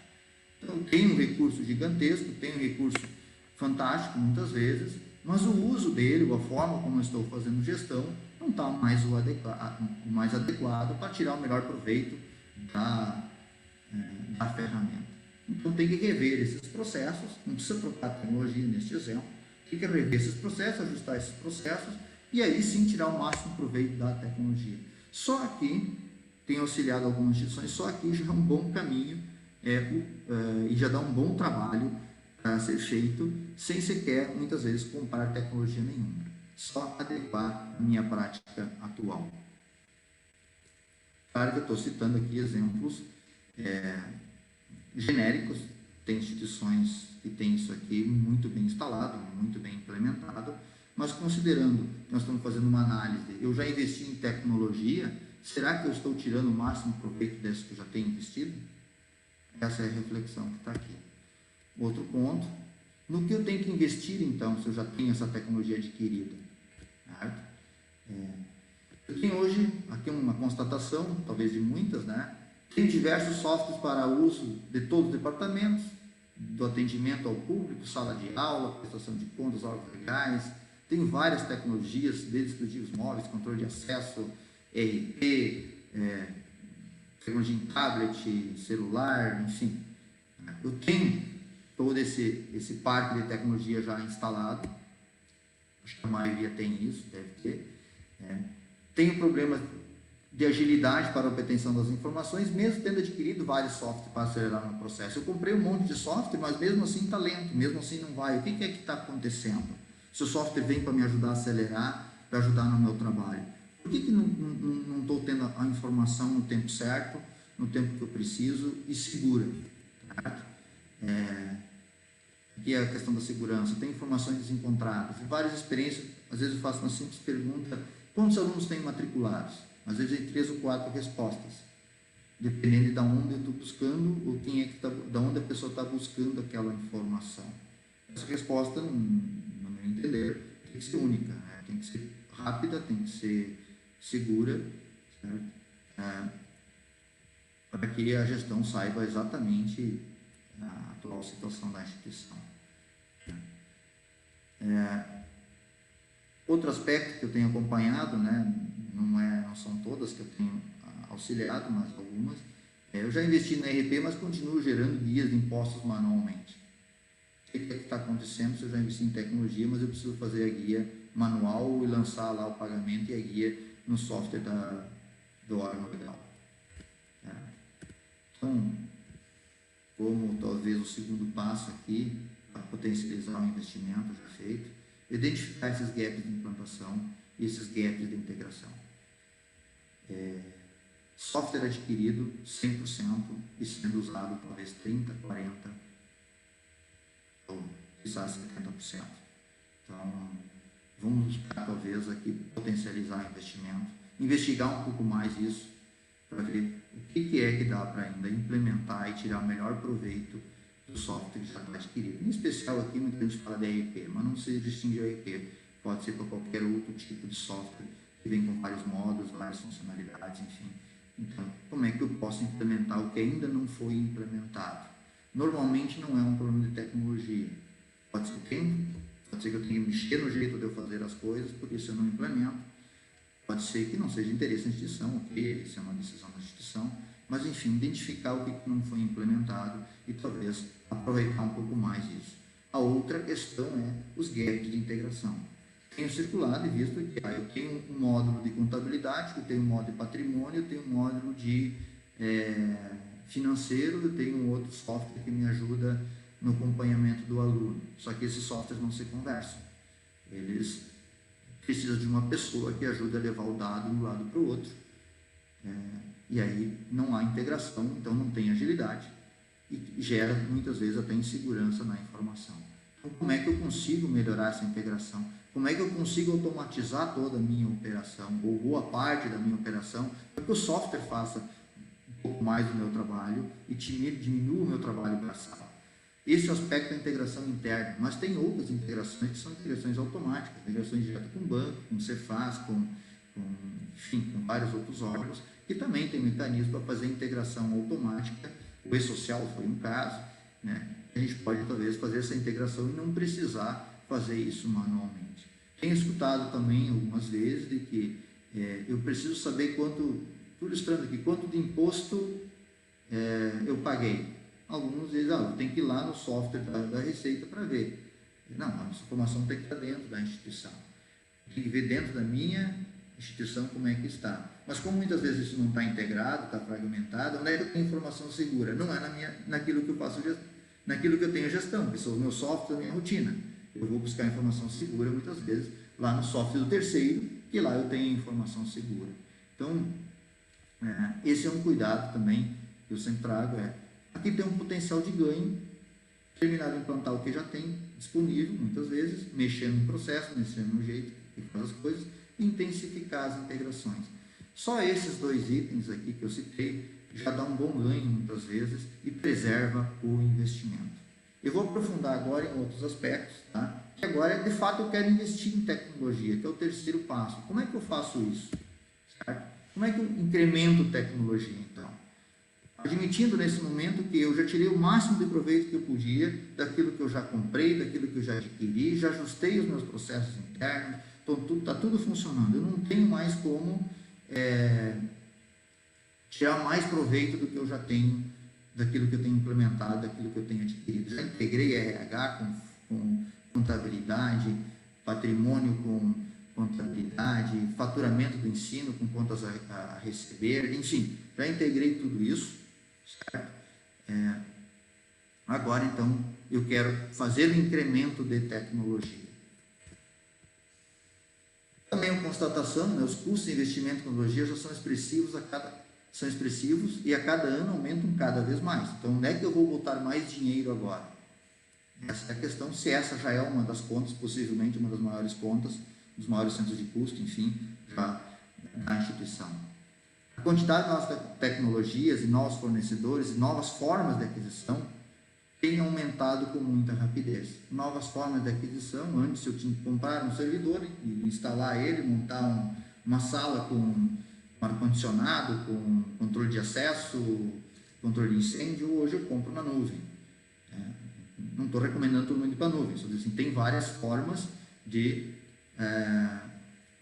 Então, eu tenho um recurso gigantesco, tenho um recurso fantástico muitas vezes, mas o uso dele, ou a forma como eu estou fazendo gestão, não está mais o mais adequado para tirar o melhor proveito da ferramenta. Então, tem que rever esses processos, não precisa trocar tecnologia neste exemplo, tem que rever esses processos, ajustar esses processos, e aí sim tirar o máximo proveito da tecnologia. Só aqui, tem auxiliado algumas instituições, só aqui já é um bom caminho e já dá um bom trabalho para ser feito, sem sequer, muitas vezes, comprar tecnologia nenhuma. Só adequar a minha prática atual. Claro que eu estou citando aqui exemplos genéricos, tem instituições que têm isso aqui muito bem instalado, muito bem implementado, mas considerando que nós estamos fazendo uma análise, eu já investi em tecnologia, será que eu estou tirando o máximo proveito dessa que eu já tenho investido? Essa é a reflexão que está aqui. Outro ponto, no que eu tenho que investir então, se eu já tenho essa tecnologia adquirida? Certo? Eu tenho hoje, aqui uma constatação, talvez de muitas, né? Tem diversos softwares para uso de todos os departamentos, do atendimento ao público, sala de aula, prestação de contas, órgãos legais. Tem várias tecnologias, desde dispositivos móveis, controle de acesso, RP, tecnologia em tablet, celular, enfim. Eu tenho todo esse parque de tecnologia já instalado. Acho que a maioria tem isso, deve ter. Tenho problemas de agilidade para a obtenção das informações, mesmo tendo adquirido vários softwares para acelerar o processo. Eu comprei um monte de software, mas mesmo assim está lento, mesmo assim não vai. O que é que está acontecendo? Se o software vem para me ajudar a acelerar, para ajudar no meu trabalho, por que não estou tendo a informação no tempo certo, no tempo que eu preciso e segura? Certo? Aqui é a questão da segurança. Tem informações desencontradas. Em várias experiências, às vezes eu faço uma simples pergunta: quantos alunos têm matriculados? Às vezes tem 3 ou 4 respostas, dependendo de onde eu estou buscando ou quem é que de onde a pessoa está buscando aquela informação. Essa resposta, no meu entender, tem que ser única, né? Tem que ser rápida, tem que ser segura, certo? Para que a gestão saiba exatamente a atual situação da instituição. Outro aspecto que eu tenho acompanhado, né, não são todas que eu tenho auxiliado, mas algumas, eu já investi no RP, mas continuo gerando guias de impostos manualmente. O que está acontecendo se eu já investi em tecnologia, mas eu preciso fazer a guia manual e lançar lá o pagamento e a guia no software do órgão legal. Então, como talvez o segundo passo aqui, para potencializar o investimento já feito, identificar esses gaps de implantação e esses gaps de integração. Software adquirido 100% e sendo usado talvez 30%, 40% ou quizás 70%. Então, vamos buscar talvez aqui potencializar o investimento, investigar um pouco mais isso, para ver o que é que dá para ainda implementar e tirar o melhor proveito do software que já está adquirido. Em especial aqui, muita gente fala de ERP, mas não se distingue o ERP, pode ser para qualquer outro tipo de software que vem com vários módulos, várias funcionalidades, enfim. Então, como é que eu posso implementar o que ainda não foi implementado? Normalmente não é um problema de tecnologia. Pode ser o tempo, pode ser que eu tenha que mexer no jeito de eu fazer as coisas, por isso eu não implemento. Pode ser que não seja interesse da instituição, ok, isso é uma decisão da instituição, mas enfim, identificar o que não foi implementado e talvez aproveitar um pouco mais isso. A outra questão é os gaps de integração. Tenho circulado e visto que eu tenho um módulo de contabilidade, eu tenho um módulo de patrimônio, eu tenho um módulo de financeiro, eu tenho um outro software que me ajuda no acompanhamento do aluno. Só que esses softwares não se conversam. Eles precisam de uma pessoa que ajude a levar o dado de um lado para o outro. E aí não há integração, então não tem agilidade e gera muitas vezes até insegurança na informação. Então, como é que eu consigo melhorar essa integração? Como é que eu consigo automatizar toda a minha operação, ou boa parte da minha operação, para que o software faça pouco mais do meu trabalho e diminuo o meu trabalho braçal. Esse é o aspecto da integração interna, mas tem outras integrações que são integrações automáticas, integrações diretas com o banco, com o Cefaz, enfim, com vários outros órgãos, que também tem mecanismo para fazer integração automática. O E-Social foi um caso, né? A gente pode talvez fazer essa integração e não precisar fazer isso manualmente. Tenho escutado também algumas vezes de que eu preciso saber quanto, tudo ilustrando aqui, quanto de imposto eu paguei. Alguns dizem, eu tenho que ir lá no software da Receita para ver. Não, a nossa informação tem que estar dentro da instituição. Tem que ver dentro da minha instituição como é que está. Mas como muitas vezes isso não está integrado, está fragmentado, onde é que eu tenho informação segura? Não é naquilo que eu faço naquilo que eu tenho gestão, que são os meus softwares, a minha rotina. Eu vou buscar informação segura muitas vezes lá no software do terceiro, que lá eu tenho informação segura. Então, esse é um cuidado também que eu sempre trago, aqui tem um potencial de ganho, terminar de implantar o que já tem disponível, muitas vezes, mexer no processo, mexer no jeito que faz as coisas, e intensificar as integrações. Só esses dois itens aqui que eu citei já dá um bom ganho, muitas vezes, e preserva o investimento. Eu vou aprofundar agora em outros aspectos, tá? Que agora, de fato, eu quero investir em tecnologia, que é o terceiro passo. Como é que eu faço isso? Certo? Como é que eu incremento tecnologia, então? Admitindo nesse momento que eu já tirei o máximo de proveito que eu podia daquilo que eu já comprei, daquilo que eu já adquiri, já ajustei os meus processos internos, então está tudo funcionando. Eu não tenho mais como tirar mais proveito do que eu já tenho, daquilo que eu tenho implementado, daquilo que eu tenho adquirido. Já integrei RH com contabilidade, patrimônio com contabilidade, faturamento do ensino com contas a receber, enfim, já integrei tudo isso, certo? Agora, então, eu quero fazer o incremento de tecnologia. Também uma constatação, né, os custos de investimento em tecnologia já são expressivos e a cada ano aumentam cada vez mais. Então, onde é que eu vou botar mais dinheiro agora? Essa é a questão, se essa já é uma das contas, possivelmente uma das maiores contas, dos maiores centros de custo, enfim, já da instituição. A quantidade de novas tecnologias e novos fornecedores e novas formas de aquisição tem aumentado com muita rapidez. Novas formas de aquisição, antes eu tinha que comprar um servidor e instalar ele, montar uma sala com ar-condicionado, com controle de acesso, controle de incêndio, hoje eu compro na nuvem. Não estou recomendando todo mundo ir para a nuvem, só assim, tem várias formas de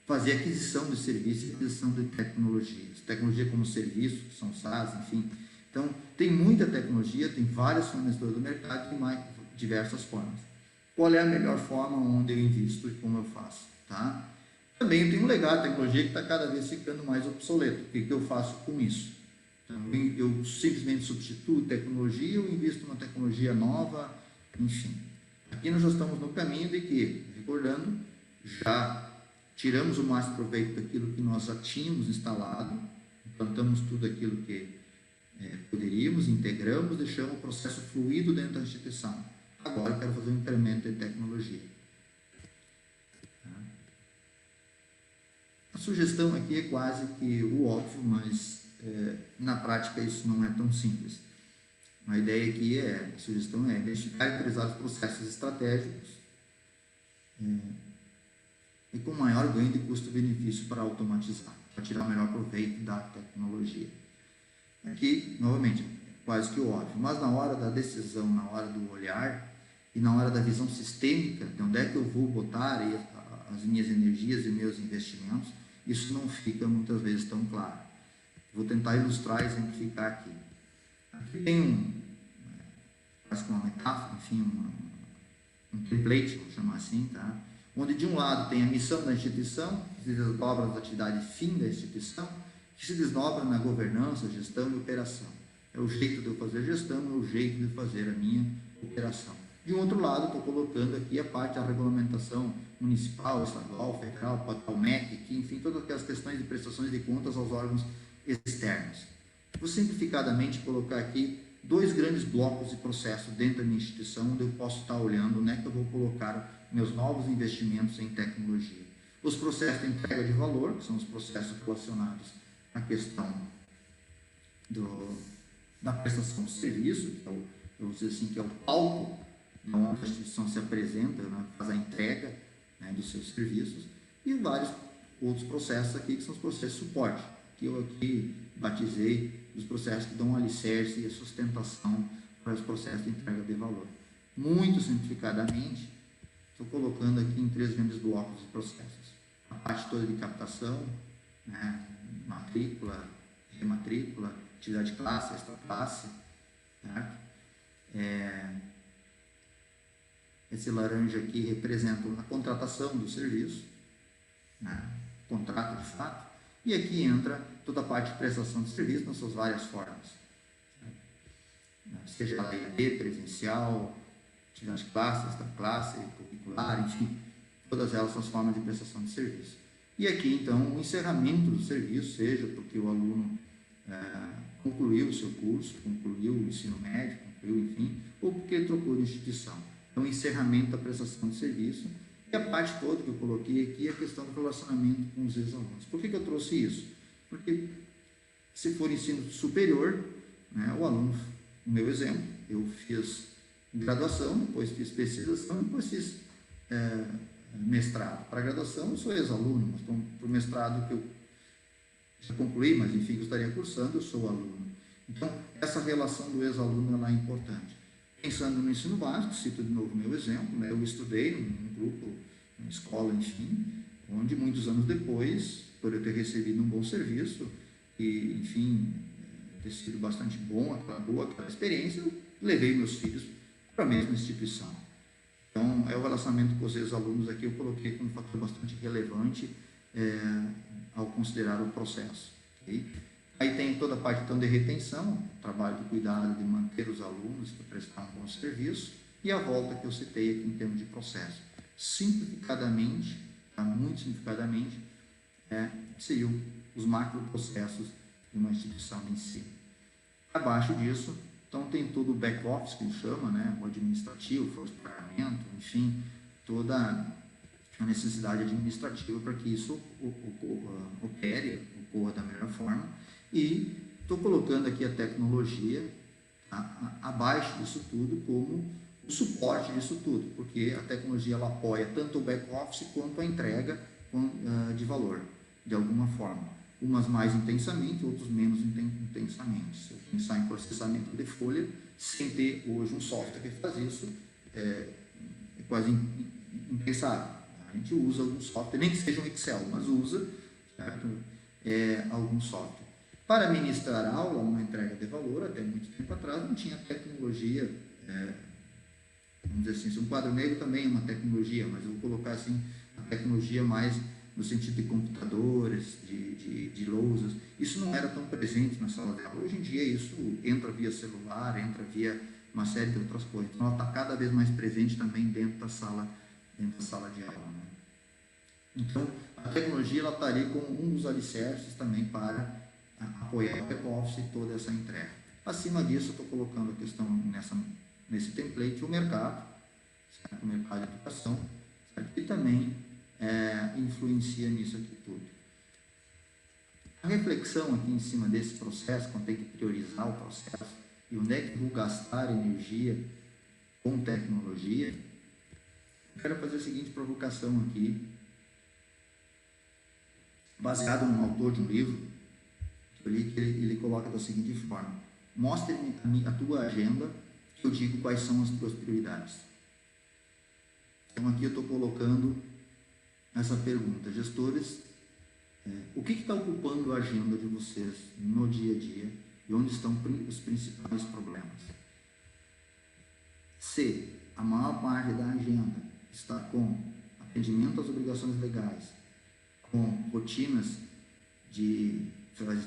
fazer aquisição de serviços e aquisição de tecnologias. Tecnologia como serviço, que são SaaS, enfim. Então, tem muita tecnologia, tem vários fornecedores do mercado, tem mais diversas formas. Qual é a melhor forma onde eu invisto e como eu faço? Tá? Também eu tenho um legado de tecnologia que está cada vez ficando mais obsoleto. O que eu faço com isso? Então, eu simplesmente substituo tecnologia, eu invisto numa tecnologia nova, enfim. Aqui nós já estamos no caminho de que, recordando, já tiramos o máximo proveito daquilo que nós já tínhamos instalado, implantamos tudo aquilo que poderíamos, integramos, deixamos o processo fluido dentro da instituição. Agora eu quero fazer um incremento de tecnologia. A sugestão aqui é quase que o óbvio, mas na prática isso não é tão simples. A ideia aqui a sugestão é identificar e utilizar os processos estratégicos e com maior ganho de custo-benefício para automatizar, para tirar o melhor proveito da tecnologia. Aqui, novamente, quase que o óbvio, mas na hora da decisão, na hora do olhar e na hora da visão sistêmica, de onde é que eu vou botar aí as minhas energias e meus investimentos, isso não fica muitas vezes tão claro. Vou tentar ilustrar e exemplificar aqui. Aqui tem quase que uma metáfora, enfim, um template, vamos chamar assim, tá? Onde de um lado tem a missão da instituição, que se desdobra nas atividades fim da instituição, que se desdobra na governança, gestão e operação. É o jeito de eu fazer gestão, é o jeito de fazer a minha operação. De um outro lado, estou colocando aqui a parte da regulamentação municipal, estadual, federal, o MEC, enfim, todas aquelas questões de prestações de contas aos órgãos externos. Vou simplificadamente colocar aqui dois grandes blocos de processo dentro da minha instituição, onde eu posso estar olhando onde é que eu vou colocar meus novos investimentos em tecnologia. Os processos de entrega de valor, que são os processos relacionados à questão da prestação de serviço, que é o, eu vou dizer assim, que é o palco onde a instituição se apresenta, né, faz a entrega, né, dos seus serviços, e vários outros processos aqui, que são os processos de suporte, que eu aqui batizei os processos que dão um alicerce e a sustentação para os processos de entrega de valor. Muito simplificadamente, estou colocando aqui em 3 grandes blocos de processos. A parte toda de captação, né, matrícula, rematrícula, atividade de classe, extra classe, certo? Esse laranja aqui representa a contratação do serviço, né, contrato de fato, e aqui entra toda a parte de prestação de serviço nas suas várias formas, seja ela EAD, presencial, atividade de classe, extra classe, curricular, enfim, todas elas são as formas de prestação de serviço. E aqui, então, o encerramento do serviço, seja porque o aluno concluiu o seu curso, concluiu o ensino médio, concluiu, enfim, ou porque ele trocou de instituição. Então, o encerramento da prestação de serviço. E a parte toda que eu coloquei aqui é a questão do relacionamento com os ex-alunos. Por que eu trouxe isso? Porque se for ensino superior, né, o aluno, no meu exemplo, eu fiz graduação, depois fiz especialização, depois fiz mestrado. Para a graduação eu sou ex-aluno, mas para o mestrado que eu já concluí, mas enfim, eu estaria cursando, eu sou aluno. Então, essa relação do ex-aluno ela é importante. Pensando no ensino básico, cito de novo meu exemplo, né, eu estudei num grupo, numa escola, enfim, onde muitos anos depois, por eu ter recebido um bom serviço e, enfim, ter sido bastante bom, aquela experiência, eu levei meus filhos para a mesma instituição. Então, o relacionamento com os ex-alunos aqui eu coloquei como um fator bastante relevante ao considerar o processo. Okay? Aí tem toda a parte então de retenção, trabalho de cuidado de manter os alunos para prestar um bom serviço, e a volta que eu citei aqui em termos de processo. Simplificadamente, muito simplificadamente, seriam os macroprocessos de uma instituição de ensino. Abaixo disso, então tem todo o back-office que a gente chama, né, o administrativo, força de pagamento, enfim, toda a necessidade administrativa para que isso ocorra da melhor forma. E estou colocando aqui a tecnologia abaixo disso tudo como o suporte disso tudo, porque a tecnologia ela apoia tanto o back-office quanto a entrega de valor, de alguma forma. Umas mais intensamente, outros menos intensamente. Se eu pensar em processamento de folha, sem ter hoje um software que faz isso, é quase impensável. A gente usa algum software, nem que seja um Excel, mas usa, certo? Algum software. Para ministrar aula, uma entrega de valor, até muito tempo atrás, não tinha tecnologia, vamos dizer assim, um quadro negro também é uma tecnologia, mas eu vou colocar assim, a tecnologia mais no sentido de computadores, de lousas, isso não era tão presente na sala de aula. Hoje em dia isso entra via celular, entra via uma série de outras coisas. Então ela está cada vez mais presente também dentro da sala de aula. Né? Então a tecnologia ela está ali como um dos alicerces também para apoiar o back-office e toda essa entrega. Acima disso, eu estou colocando a questão nesse template, o mercado, certo? O mercado de educação, certo? E também influencia nisso aqui tudo. A reflexão aqui em cima desse processo, quando tem que priorizar o processo, e onde é que vou gastar energia com tecnologia, eu quero fazer a seguinte provocação aqui, baseado num autor de um livro, que eu li, que ele coloca da seguinte forma: mostre-me a tua agenda, que eu digo quais são as tuas prioridades. Então aqui eu estou colocando essa pergunta: gestores, o que está ocupando a agenda de vocês no dia a dia e onde estão os principais problemas? Se a maior parte da agenda está com atendimento às obrigações legais, com rotinas de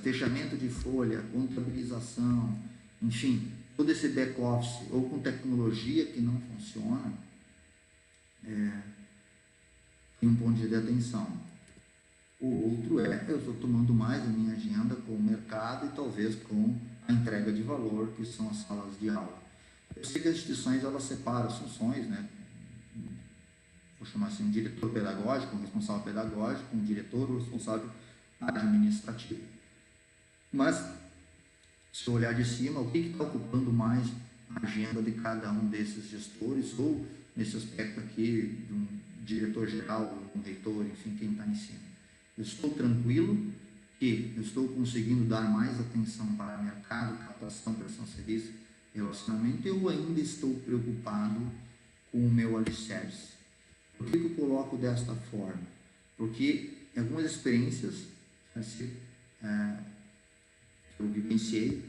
fechamento de folha, contabilização, enfim, todo esse back-office, ou com tecnologia que não funciona, tem um ponto de atenção. O outro eu estou tomando mais a minha agenda com o mercado e talvez com a entrega de valor, que são as salas de aula. Eu sei que as instituições elas separam as funções, né? Vou chamar assim, um diretor pedagógico, um responsável pedagógico, um diretor ou responsável administrativo. Mas se eu olhar de cima, o que está ocupando mais a agenda de cada um desses gestores, ou nesse aspecto aqui, de um diretor-geral, um reitor, enfim, quem está em cima. Eu estou tranquilo que eu estou conseguindo dar mais atenção para mercado, captação, prestação de serviço, relacionamento, eu ainda estou preocupado com o meu alicerce. Por que eu coloco desta forma? Porque em algumas experiências eu vivenciei,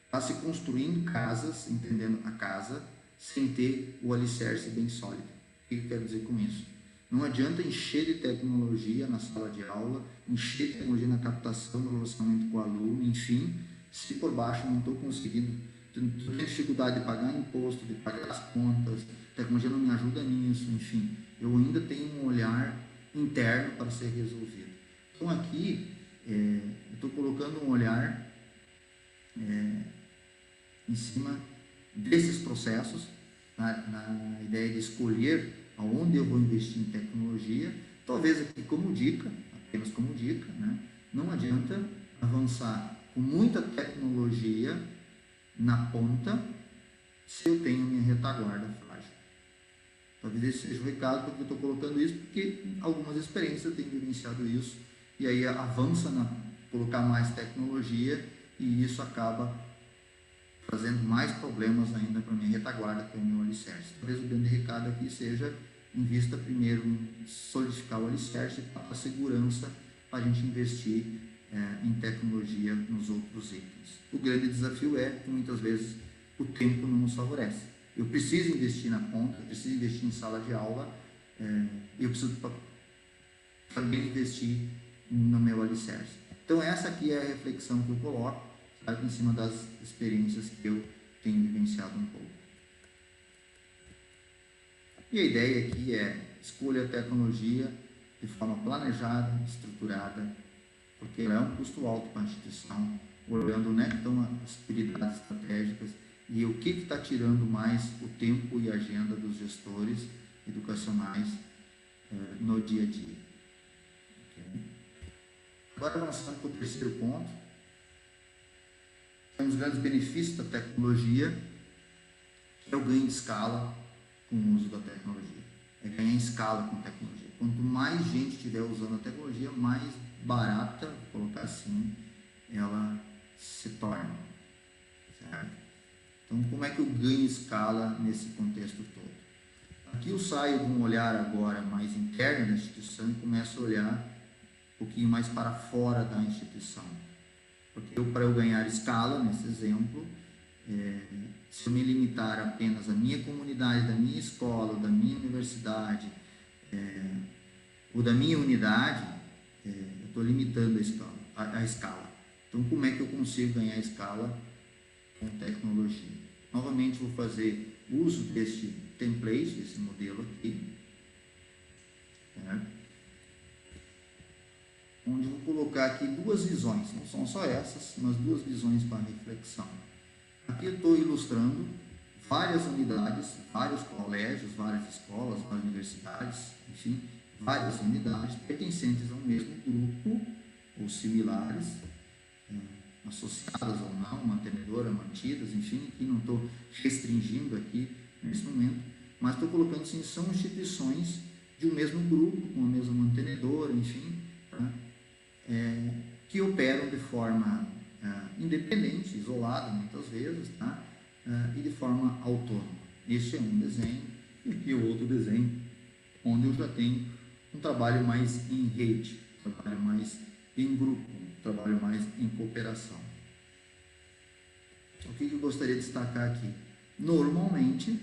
está se construindo casas, entendendo a casa, sem ter o alicerce bem sólido. O que eu quero dizer com isso? Não adianta encher de tecnologia na sala de aula, encher de tecnologia na captação, no relacionamento com o aluno, enfim, se por baixo não estou conseguindo, tenho dificuldade de pagar imposto, de pagar as contas, a tecnologia não me ajuda nisso, enfim, eu ainda tenho um olhar interno para ser resolvido. Então aqui, eu estou colocando um olhar em cima desses processos, na ideia de escolher aonde eu vou investir em tecnologia, talvez aqui como dica, apenas como dica, né? Não adianta avançar com muita tecnologia na ponta se eu tenho minha retaguarda frágil. Talvez esse seja o recado porque eu estou colocando isso, porque algumas experiências eu tenho vivenciado isso, e aí avança na colocar mais tecnologia e isso acaba trazendo mais problemas ainda para a minha retaguarda, que é o meu alicerce. Talvez o grande recado aqui seja: invista primeiro em solidificar o alicerce para a segurança, para a gente investir em tecnologia nos outros itens. O grande desafio é que muitas vezes o tempo não nos favorece. Eu preciso investir na ponta, eu preciso investir em sala de aula, eu preciso também investir no meu alicerce. Então essa aqui é a reflexão que eu coloco, sabe, em cima das experiências que eu tenho vivenciado um pouco. E a ideia aqui é: escolha a tecnologia de forma planejada, estruturada, porque ela é um custo alto para a instituição, olhando onde estão as prioridades estratégicas e o que está tirando mais o tempo e a agenda dos gestores educacionais no dia a dia. Okay? Agora, avançando para o terceiro ponto, um dos grandes benefícios da tecnologia é o ganho de escala com o uso da tecnologia. É ganhar escala com tecnologia. Quanto mais gente estiver usando a tecnologia, mais barata, vou colocar assim, ela se torna. Certo? Então, como é que eu ganho escala nesse contexto todo? Aqui eu saio de um olhar agora mais interno da instituição e começo a olhar um pouquinho mais para fora da instituição. Porque para eu ganhar escala, nesse exemplo, se eu me limitar apenas à minha comunidade, da minha escola, da minha universidade, ou da minha unidade, eu estou limitando a escala. Então, como é que eu consigo ganhar escala com tecnologia? Novamente, vou fazer uso deste template, desse modelo aqui, certo? Onde eu vou colocar aqui duas visões, não são só essas, mas duas visões para reflexão. Aqui eu estou ilustrando várias unidades, vários colégios, várias escolas, várias universidades, enfim, várias unidades pertencentes ao mesmo grupo ou similares, associadas ou não, mantenedoras, mantidas, enfim, aqui não estou restringindo aqui nesse momento, mas estou colocando assim, são instituições de um mesmo grupo, com a mesma mantenedora, enfim, tá? Que operam de forma independente, isolada muitas vezes, tá? E de forma autônoma. Este é um desenho, e aqui o outro desenho, onde eu já tenho um trabalho mais em rede, um trabalho mais em grupo, um trabalho mais em cooperação. O que eu gostaria de destacar aqui? Normalmente,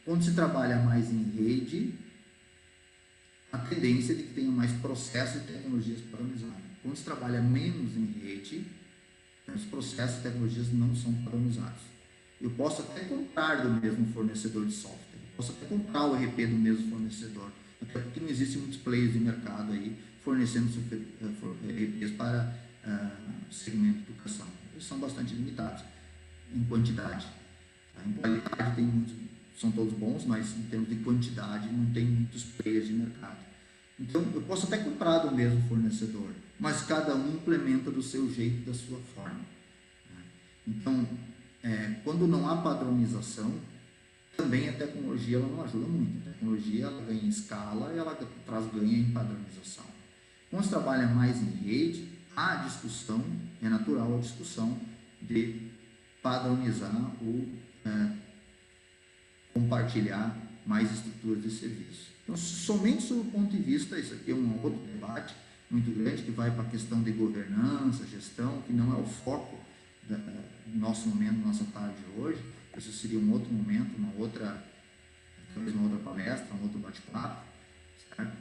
quando se trabalha mais em rede, a tendência é de que tenha mais processos e tecnologias padronizadas. Quando se trabalha menos em rede, os processos e tecnologias não são padronizados. Eu posso até comprar do mesmo fornecedor de software, eu posso até comprar o RP do mesmo fornecedor, até porque não existem muitos players de mercado aí fornecendo RPs para o segmento de educação. Eles são bastante limitados em quantidade. Tá? Em qualidade tem muitos, são todos bons, mas em termos de quantidade não tem muitos players de mercado. Então eu posso até comprar do mesmo fornecedor, mas cada um implementa do seu jeito, da sua forma. Então, quando não há padronização, também a tecnologia ela não ajuda muito. A tecnologia ela ganha em escala e ela traz ganho em padronização. Quando se trabalha mais em rede, há discussão, é natural a discussão de padronizar ou compartilhar mais estruturas de serviço. Então, somente sob o ponto de vista, isso aqui é um outro debate muito grande que vai para a questão de governança, gestão, que não é o foco do nosso momento, nossa tarde de hoje. Isso seria um outro momento, talvez uma outra palestra, um outro bate-papo, certo?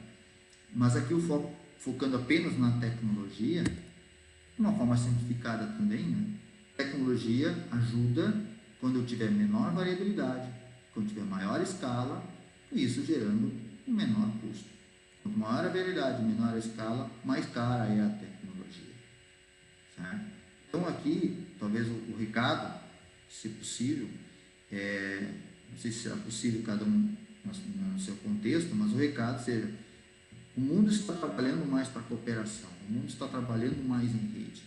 Mas aqui o foco, focando apenas na tecnologia, de uma forma simplificada também, né? Tecnologia ajuda quando eu tiver menor variabilidade, quando tiver maior escala, isso gerando um menor custo. Quanto maior a variabilidade, menor a escala, mais cara é a tecnologia, certo? Então aqui, talvez o recado, se possível, não sei se será possível cada um no seu contexto, mas o recado seja: o mundo está trabalhando mais para a cooperação, o mundo está trabalhando mais em rede.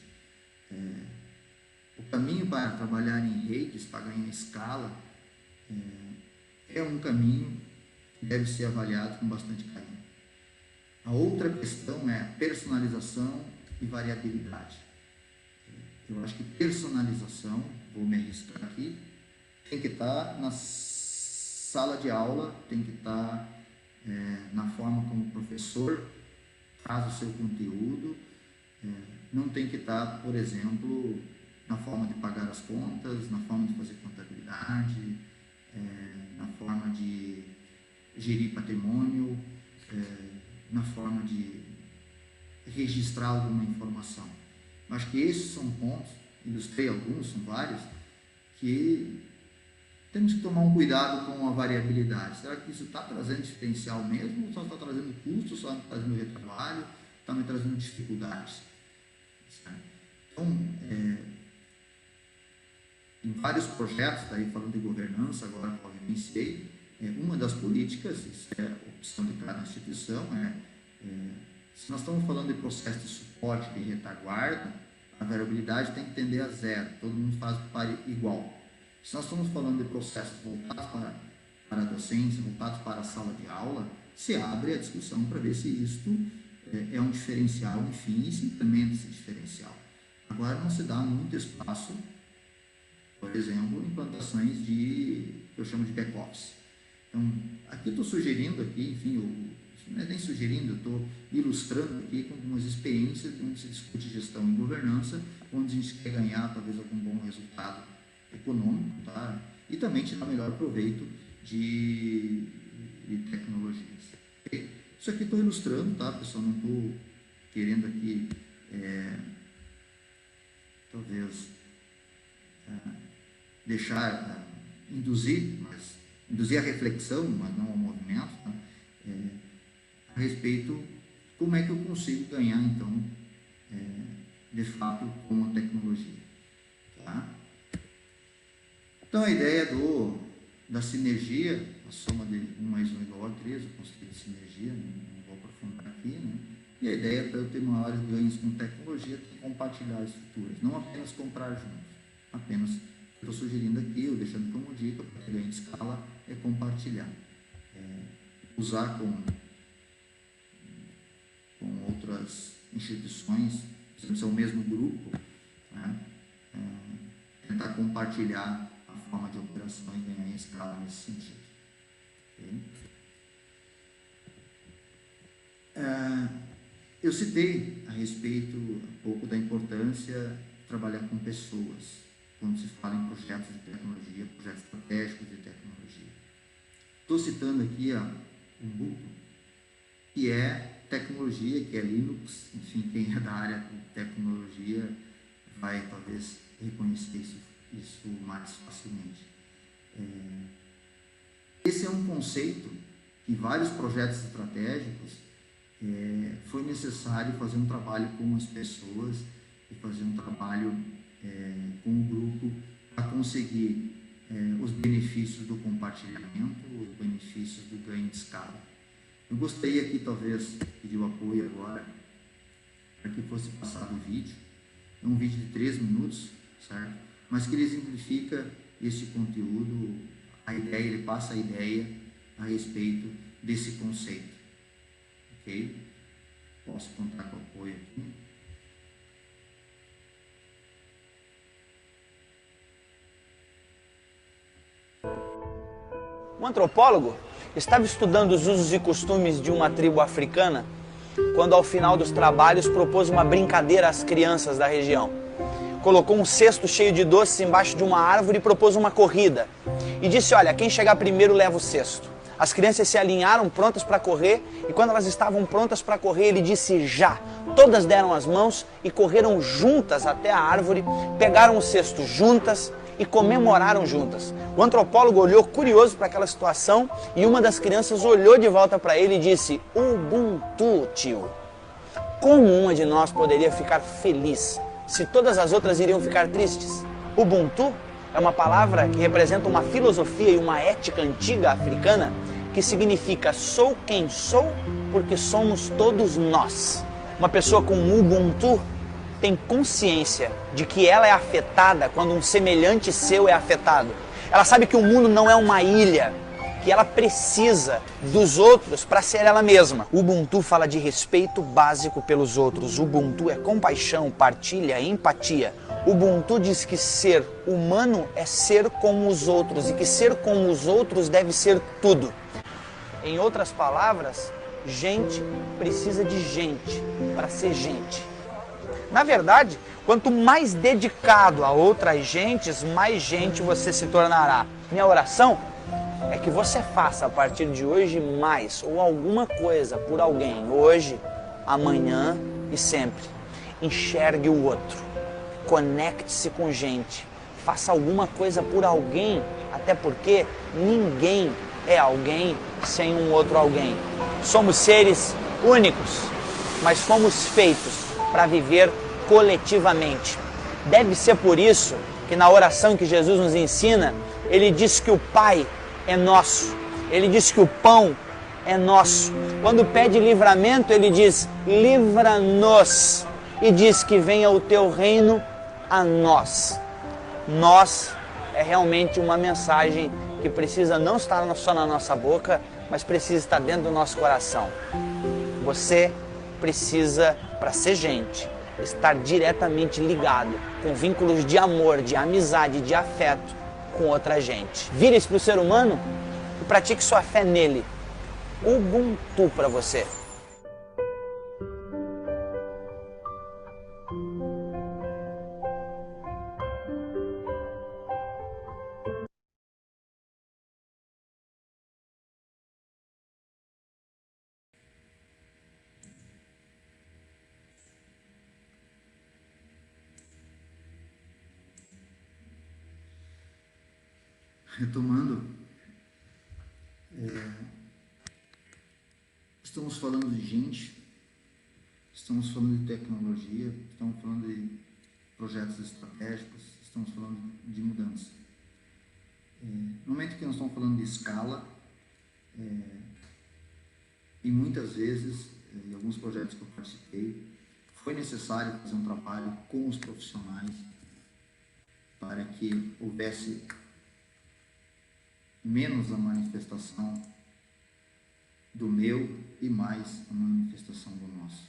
O caminho para trabalhar em redes, para ganhar escala, é um caminho que deve ser avaliado com bastante carinho. A outra questão é a personalização e variabilidade. Eu acho que personalização, vou me arriscar aqui, tem que estar na sala de aula, tem que estar na forma como o professor traz o seu conteúdo, não tem que estar, por exemplo, na forma de pagar as contas, na forma de fazer contabilidade, na forma de gerir patrimônio, na forma de registrar alguma informação. Acho que esses são pontos, ilustrei alguns, são vários, que temos que tomar um cuidado com a variabilidade. Será que isso está trazendo diferencial mesmo, ou só está trazendo custo, só está trazendo retrabalho, está me trazendo dificuldades? Então, em vários projetos, daí falando de governança, agora que eu vivenciei, uma das políticas, isso é a opção de cada instituição, se nós estamos falando de processo de suporte de retaguarda, a variabilidade tem que tender a zero, todo mundo faz para igual. Se nós estamos falando de processos voltados para a docência, voltados para a sala de aula, se abre a discussão para ver se isto é um diferencial, enfim, e se implementa esse diferencial. Agora não se dá muito espaço, por exemplo, implantações que eu chamo de back-office. Então, aqui eu estou sugerindo, enfim, não é nem sugerindo, eu estou ilustrando aqui com algumas experiências onde se discute gestão e governança, onde a gente quer ganhar talvez algum bom resultado econômico, tá? E também tirar melhor proveito de tecnologias. Isso aqui estou ilustrando, tá, pessoal? Não estou querendo aqui, talvez, induzir a reflexão, mas não ao movimento, tá? A respeito de como é que eu consigo ganhar, então, de fato, com a tecnologia. Tá? Então, a ideia da sinergia, a soma de 1 mais 1 igual a 3, o conceito de sinergia, não vou aprofundar aqui, né? E a ideia para eu ter maiores ganhos com tecnologia é compartilhar as estruturas, não apenas comprar juntos, apenas, eu estou sugerindo aqui, ou deixando como dica, para ter ganho de escala, é compartilhar. Usar com outras instituições, se é o mesmo grupo, né? Tentar compartilhar a forma de operação e ganhar em escala nesse sentido. Okay? Eu citei a respeito um pouco da importância de trabalhar com pessoas, quando se fala em projetos de tecnologia, projetos estratégicos de tecnologia. Estou citando aqui a Ubuntu, que é tecnologia, que é Linux, enfim, quem é da área de tecnologia vai talvez reconhecer isso mais facilmente. Esse é um conceito que em vários projetos estratégicos foi necessário fazer um trabalho com as pessoas e fazer um trabalho com o grupo para conseguir os benefícios do compartilhamento, os benefícios do ganho de escala. Eu gostaria aqui, talvez, pedir o apoio agora para que fosse passado o vídeo. É um vídeo de 3 minutos, certo? Mas que ele exemplifica esse conteúdo, a ideia, ele passa a ideia a respeito desse conceito, ok? Posso contar com o apoio aqui. Um antropólogo estava estudando os usos e costumes de uma tribo africana quando, ao final dos trabalhos, propôs uma brincadeira às crianças da região. Colocou um cesto cheio de doces embaixo de uma árvore e propôs uma corrida. E disse, olha, quem chegar primeiro leva o cesto. As crianças se alinharam prontas para correr e quando elas estavam prontas para correr, ele disse já. Todas deram as mãos e correram juntas até a árvore, pegaram o cesto juntas e comemoraram juntas. O antropólogo olhou curioso para aquela situação e uma das crianças olhou de volta para ele e disse, Ubuntu, tio. Como uma de nós poderia ficar feliz se todas as outras iriam ficar tristes? Ubuntu é uma palavra que representa uma filosofia e uma ética antiga africana que significa sou quem sou porque somos todos nós. Uma pessoa com Ubuntu tem consciência de que ela é afetada quando um semelhante seu é afetado. Ela sabe que o mundo não é uma ilha, que ela precisa dos outros para ser ela mesma. Ubuntu fala de respeito básico pelos outros. Ubuntu é compaixão, partilha, empatia. Ubuntu diz que ser humano é ser como os outros e que ser como os outros deve ser tudo. Em outras palavras, gente precisa de gente para ser gente. Na verdade, quanto mais dedicado a outras gentes, mais gente você se tornará. Minha oração é que você faça a partir de hoje mais ou alguma coisa por alguém, hoje, amanhã e sempre. Enxergue o outro, conecte-se com gente, faça alguma coisa por alguém, até porque ninguém é alguém sem um outro alguém. Somos seres únicos, mas fomos feitos para viver coletivamente. Deve ser por isso que na oração que Jesus nos ensina, ele diz que o Pai é nosso. Ele diz que o pão é nosso. Quando pede livramento, ele diz, livra-nos. E diz que venha o teu reino a nós. Nós é realmente uma mensagem que precisa não estar só na nossa boca, mas precisa estar dentro do nosso coração. Você precisa, para ser gente, estar diretamente ligado com vínculos de amor, de amizade, de afeto com outra gente. Vire-se para o ser humano e pratique sua fé nele. Ubuntu para você. Retomando, estamos falando de gente, estamos falando de tecnologia, estamos falando de projetos estratégicos, estamos falando de mudança. No momento que nós estamos falando de escala, e muitas vezes, em alguns projetos que eu participei, foi necessário fazer um trabalho com os profissionais para que houvesse menos a manifestação do meu e mais a manifestação do nosso.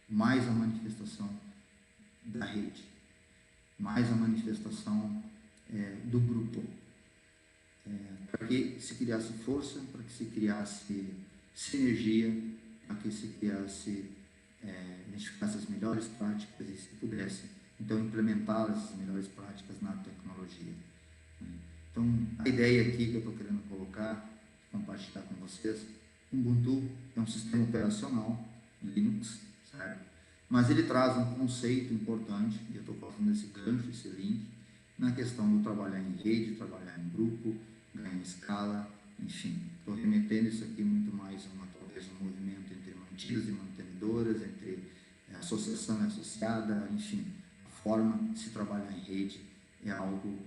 Mais a manifestação da rede. Mais a manifestação do grupo. Para que se criasse força, para que se criasse sinergia, para que se criasse, identificasse as melhores práticas e se pudesse, então, implementar essas melhores práticas na tecnologia. Então, a ideia aqui que eu estou querendo colocar, compartilhar com vocês, Ubuntu é um sistema operacional, Linux, certo? Mas ele traz um conceito importante, e eu estou fazendo esse gancho, esse link, na questão do trabalhar em rede, trabalhar em grupo, ganhar em escala, enfim. Estou remetendo isso aqui muito mais a talvez um movimento entre mantidas e mantenedoras, entre associação e associada, enfim. A forma de se trabalhar em rede é algo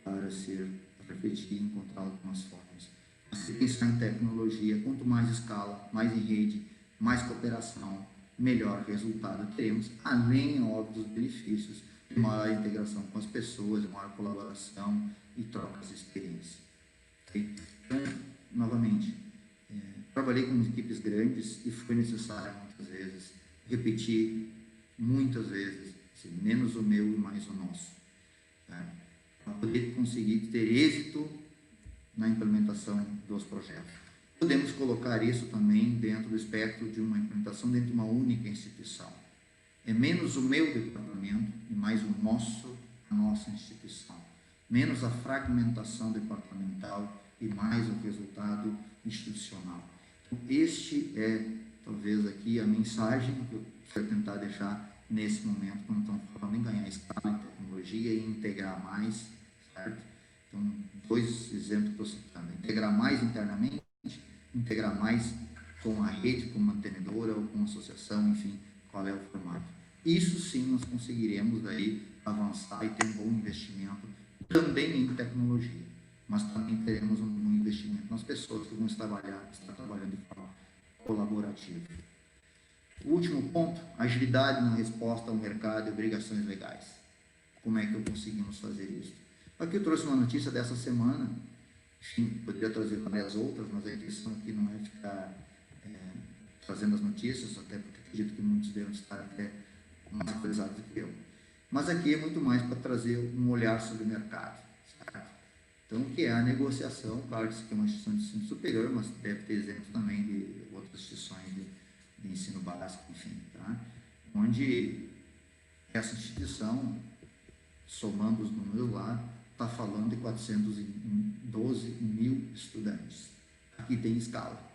para ser refletir e encontrar algumas formas. Se pensar em tecnologia, quanto mais escala, mais em rede, mais cooperação, melhor resultado teremos, além, óbvio, dos benefícios de maior integração com as pessoas, de maior colaboração e trocas de experiência. Okay? Então, novamente, trabalhei com equipes grandes e foi necessário, muitas vezes, repetir, muitas vezes, assim, menos o meu e mais o nosso, tá? Para poder conseguir ter êxito na implementação dos projetos. Podemos colocar isso também dentro do espectro de uma implementação dentro de uma única instituição. É menos o meu departamento e mais o nosso, a nossa instituição. Menos a fragmentação departamental e mais o resultado institucional. Então, este é, talvez, aqui a mensagem que eu quero tentar deixar nesse momento, quando estamos falando em ganhar escala em tecnologia e integrar mais, certo? Então, 2 exemplos que eu estou citando. Integrar mais internamente, integrar mais com a rede, com mantenedora ou com associação, enfim, qual é o formato. Isso sim nós conseguiremos daí avançar e ter um bom investimento também em tecnologia, mas também teremos um bom investimento nas pessoas que vão estar trabalhando de forma colaborativa. O último ponto, agilidade na resposta ao mercado e obrigações legais. Como é que conseguimos fazer isso? Aqui eu trouxe uma notícia dessa semana, enfim, poderia trazer várias outras, mas a intenção aqui não é ficar trazendo as notícias, até porque acredito que muitos devem estar até mais atualizados do que eu. Mas aqui é muito mais para trazer um olhar sobre o mercado, certo? Então, o que é a negociação? Claro que isso aqui é uma instituição de ensino superior, mas deve ter exemplo também de outras instituições de ensino básico, enfim, tá? Onde essa instituição, somando os números lá, está falando de 412 mil estudantes. Aqui tem escala.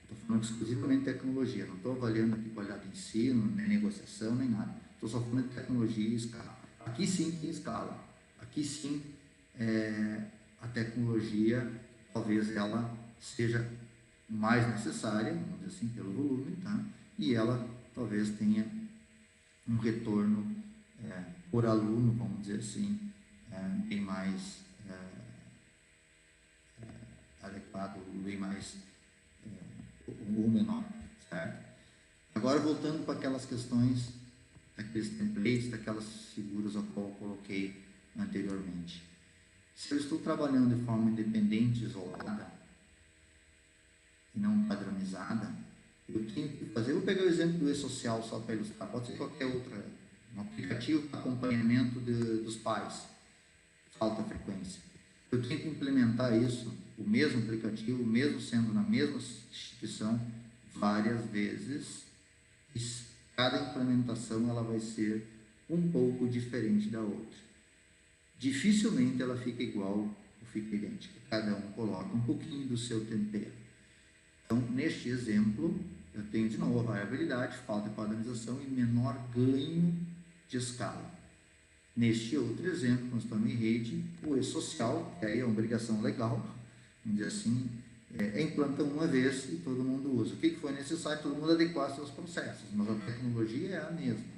Estou falando exclusivamente de tecnologia, não estou avaliando aqui qualidade de ensino, nem negociação, nem nada. Estou só falando de tecnologia e escala. Aqui sim tem escala. Aqui sim a tecnologia, talvez ela seja mais necessária, vamos dizer assim, pelo volume, tá? E ela talvez tenha um retorno por aluno, vamos dizer assim, bem mais adequado, bem mais ou menor, certo? Agora, voltando para aquelas questões, daqueles templates, daquelas figuras a qual eu coloquei anteriormente. Se eu estou trabalhando de forma independente, isolada, e não padronizada, eu tenho que fazer, eu vou pegar o exemplo do e-social só para ilustrar, pode ser qualquer outra, um aplicativo para acompanhamento dos pais, alta frequência. Eu tenho que implementar isso, o mesmo aplicativo, mesmo sendo na mesma instituição, várias vezes, e cada implementação ela vai ser um pouco diferente da outra. Dificilmente ela fica igual ou fica idêntica, cada um coloca um pouquinho do seu tempero. Então, neste exemplo, eu tenho de novo a variabilidade, falta de padronização e menor ganho de escala. Neste outro exemplo, nós estamos em rede, o e-social, que aí é uma obrigação legal, vamos dizer assim, implanta uma vez e todo mundo usa. O que foi necessário? Todo mundo adequar seus processos, mas a tecnologia é a mesma.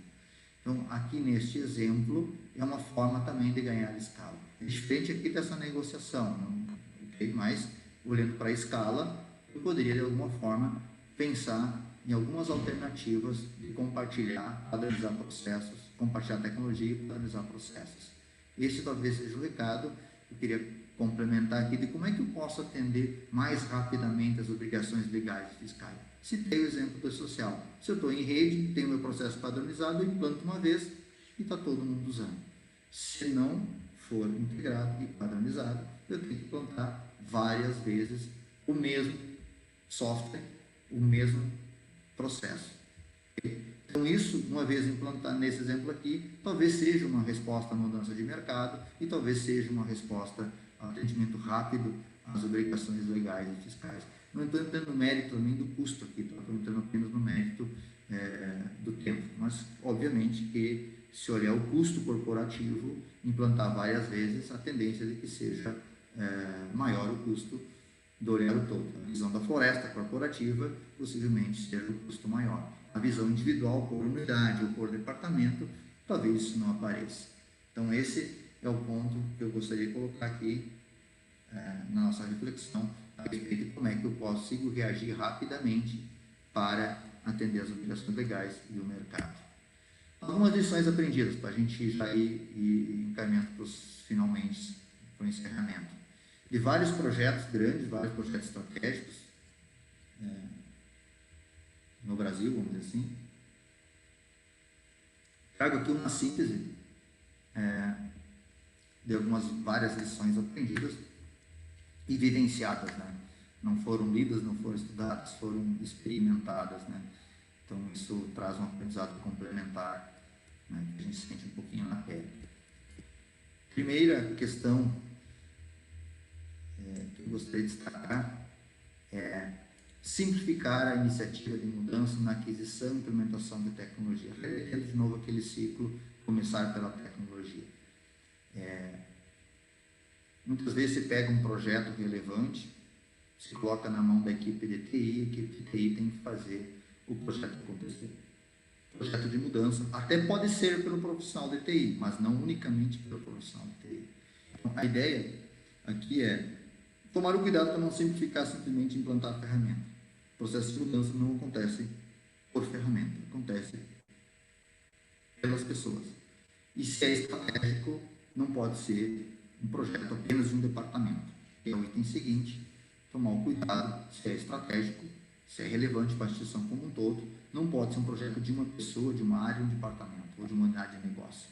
Então, aqui neste exemplo, é uma forma também de ganhar escala. É diferente aqui dessa negociação, não, okay? Mas, olhando para a escala, eu poderia, de alguma forma, pensar em algumas alternativas de compartilhar, padronizar processos, compartilhar tecnologia e padronizar processos. Esse talvez seja o recado que eu queria complementar aqui de como é que eu posso atender mais rapidamente as obrigações legais e fiscais. Citei o exemplo do social. Se eu estou em rede, tenho meu processo padronizado, eu implanto uma vez e está todo mundo usando. Se não for integrado e padronizado, eu tenho que implantar várias vezes o mesmo software, o mesmo processo. Então, isso, uma vez implantado nesse exemplo aqui, talvez seja uma resposta à mudança de mercado e talvez seja uma resposta ao atendimento rápido às obrigações legais e fiscais. Não estou entrando no mérito também do custo aqui, estou entrando apenas no mérito do tempo. Mas, obviamente, que se olhar o custo corporativo, implantar várias vezes, a tendência é de que seja maior o custo do olhar todo. A visão da floresta corporativa possivelmente seja o custo maior. A visão individual por unidade ou por departamento, talvez isso não apareça. Então, esse é o ponto que eu gostaria de colocar aqui na nossa reflexão a respeito de como é que eu consigo reagir rapidamente para atender as obrigações legais e o mercado. Algumas lições aprendidas para a gente já ir encaminhando para os finalmente, para o encerramento. De vários projetos grandes, vários projetos estratégicos no Brasil, vamos dizer assim, trago aqui uma síntese de várias lições aprendidas e vivenciadas, né? Não foram lidas, não foram estudadas, foram experimentadas, né? Então, isso traz um aprendizado complementar, né, que a gente sente um pouquinho na pele. Primeira questão que eu gostaria de destacar é simplificar a iniciativa de mudança na aquisição e implementação de tecnologia. Reletendo de novo aquele ciclo, começar pela tecnologia. Muitas vezes se pega um projeto relevante, se coloca na mão da equipe de TI, a equipe de TI tem que fazer o projeto acontecer. Projeto de mudança, até pode ser pelo profissional de TI, mas não unicamente pelo profissional de TI. Então, a ideia aqui é tomar o cuidado para não simplificar, simplesmente implantar a ferramenta. O processo de mudança não acontece por ferramenta, acontece pelas pessoas. E se é estratégico, não pode ser um projeto apenas de um departamento. É o item seguinte, tomar o cuidado se é estratégico, se é relevante para a instituição como um todo, não pode ser um projeto de uma pessoa, de uma área, de um departamento ou de uma unidade de negócio.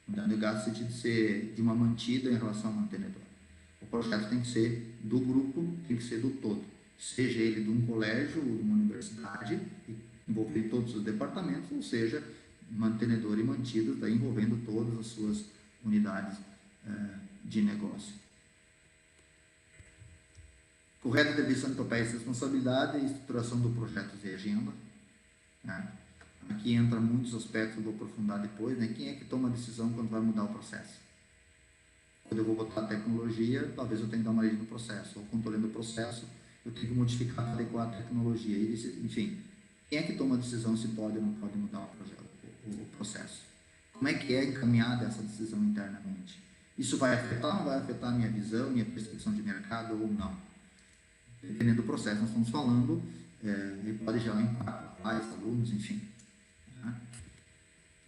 Unidade de negócio no sentido de ser de uma mantida em relação ao mantenedor. O projeto tem que ser do grupo, tem que ser do todo. Seja ele de um colégio ou de uma universidade, envolvendo todos os departamentos, ou seja, mantenedor e mantidas, daí envolvendo todas as suas unidades de negócio. Correta atribuição de papéis de responsabilidade e estruturação do projeto de agenda. Né? Aqui entra muitos aspectos, eu vou aprofundar depois. Né? Quem é que toma a decisão quando vai mudar o processo? Quando eu vou botar a tecnologia, talvez eu tenha que dar uma lei no processo. Ou quando estou lendo o processo, eu tenho que modificar, adequar a tecnologia. Enfim, quem é que toma a decisão se pode ou não pode mudar o processo? Como é que é encaminhada essa decisão internamente? Isso vai afetar ou não vai afetar a minha visão, minha percepção de mercado ou não? Dependendo do processo, nós estamos falando, ele pode gerar impacto, pais, alunos, enfim. Né?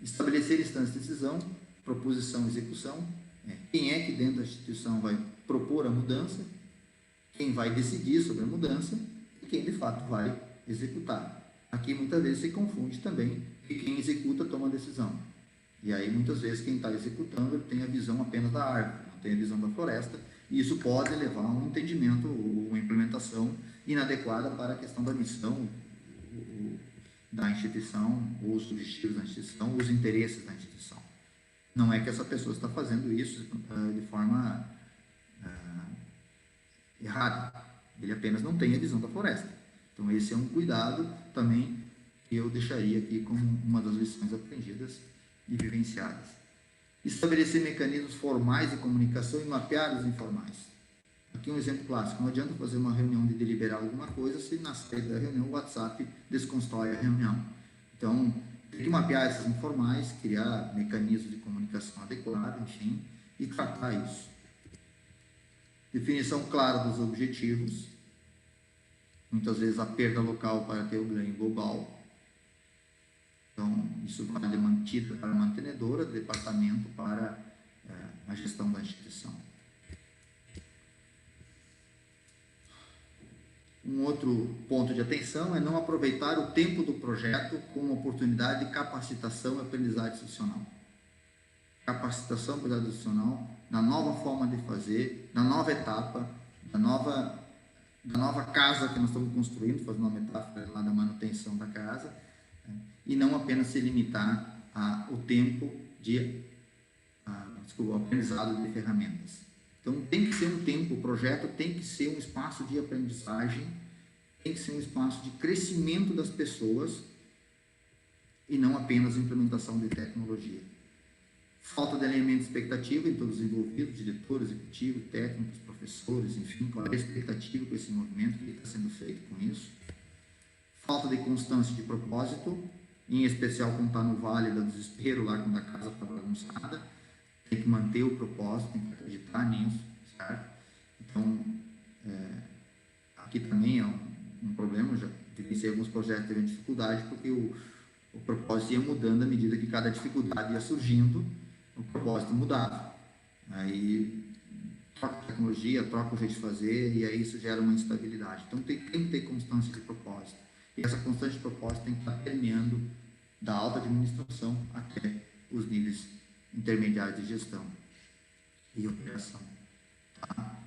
Estabelecer instâncias de decisão, proposição e execução. Quem é que dentro da instituição vai propor a mudança, quem vai decidir sobre a mudança e quem de fato vai executar. Aqui muitas vezes se confunde também que quem executa toma a decisão. E aí muitas vezes quem está executando ele tem a visão apenas da árvore, não tem a visão da floresta, e isso pode levar a um entendimento ou uma implementação inadequada para a questão da missão da instituição, ou os objetivos da instituição, os interesses da instituição. Não é que essa pessoa está fazendo isso de forma errada, ele apenas não tem a visão da floresta. Então esse é um cuidado também que eu deixaria aqui como uma das lições aprendidas e vivenciadas. Estabelecer mecanismos formais de comunicação e mapear os informais. Aqui um exemplo clássico, não adianta fazer uma reunião de deliberar alguma coisa se na saída da reunião o WhatsApp desconstrói a reunião. Então, tem que mapear esses informais, criar mecanismos de comunicação adequados, enfim, e tratar isso. Definição clara dos objetivos, muitas vezes a perda local para ter o ganho global. Então, isso vai de mantida para a mantenedora, do departamento para a gestão da instituição. Um outro ponto de atenção é não aproveitar o tempo do projeto como oportunidade de capacitação e aprendizagem institucional. Capacitação e aprendizagem institucional na nova forma de fazer, na nova etapa, da nova casa que nós estamos construindo, fazendo uma metáfora lá da manutenção da casa, e não apenas se limitar ao tempo de aprendizado de ferramentas. Então, tem que ser um tempo, o projeto tem que ser um espaço de aprendizagem, tem que ser um espaço de crescimento das pessoas e não apenas implementação de tecnologia. Falta de alinhamento de expectativa em todos os envolvidos, diretores, executivos, técnicos, professores, enfim, qual é a expectativa com esse movimento, o que está sendo feito com isso. Falta de constância de propósito, em especial quando está no vale do desespero, lá quando a casa está bagunçada, tem que manter o propósito, tem que acreditar nisso, certo? Então, aqui também é um problema, já Vivenciei alguns projetos que tiveram dificuldade, porque o propósito ia mudando à medida que cada dificuldade ia surgindo, o propósito mudava. Aí troca a tecnologia, troca o jeito de fazer, e aí isso gera uma instabilidade. Então tem que ter constância de propósito. E essa constância de propósito tem que estar permeando da alta administração até os níveis intermediários de gestão e operação. Tá?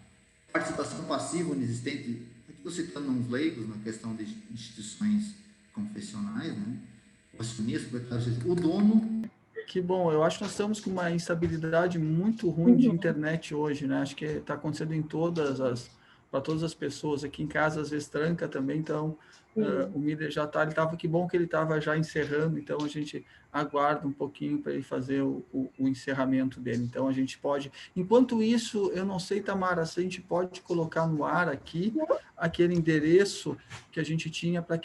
Participação passiva inexistente, aqui estou citando uns leigos na questão de instituições confessionais, né? O acionista, o dono. Que bom, eu acho que nós estamos com uma instabilidade muito ruim de internet hoje, né? Acho que está acontecendo em para todas as pessoas. Aqui em casa, às vezes, tranca também, então o Miller já está, que bom que ele estava já encerrando, então a gente aguarda um pouquinho para ele fazer o encerramento dele. Então a gente pode, enquanto isso, eu não sei, Tamara, se a gente pode colocar no ar aqui aquele endereço que a gente tinha para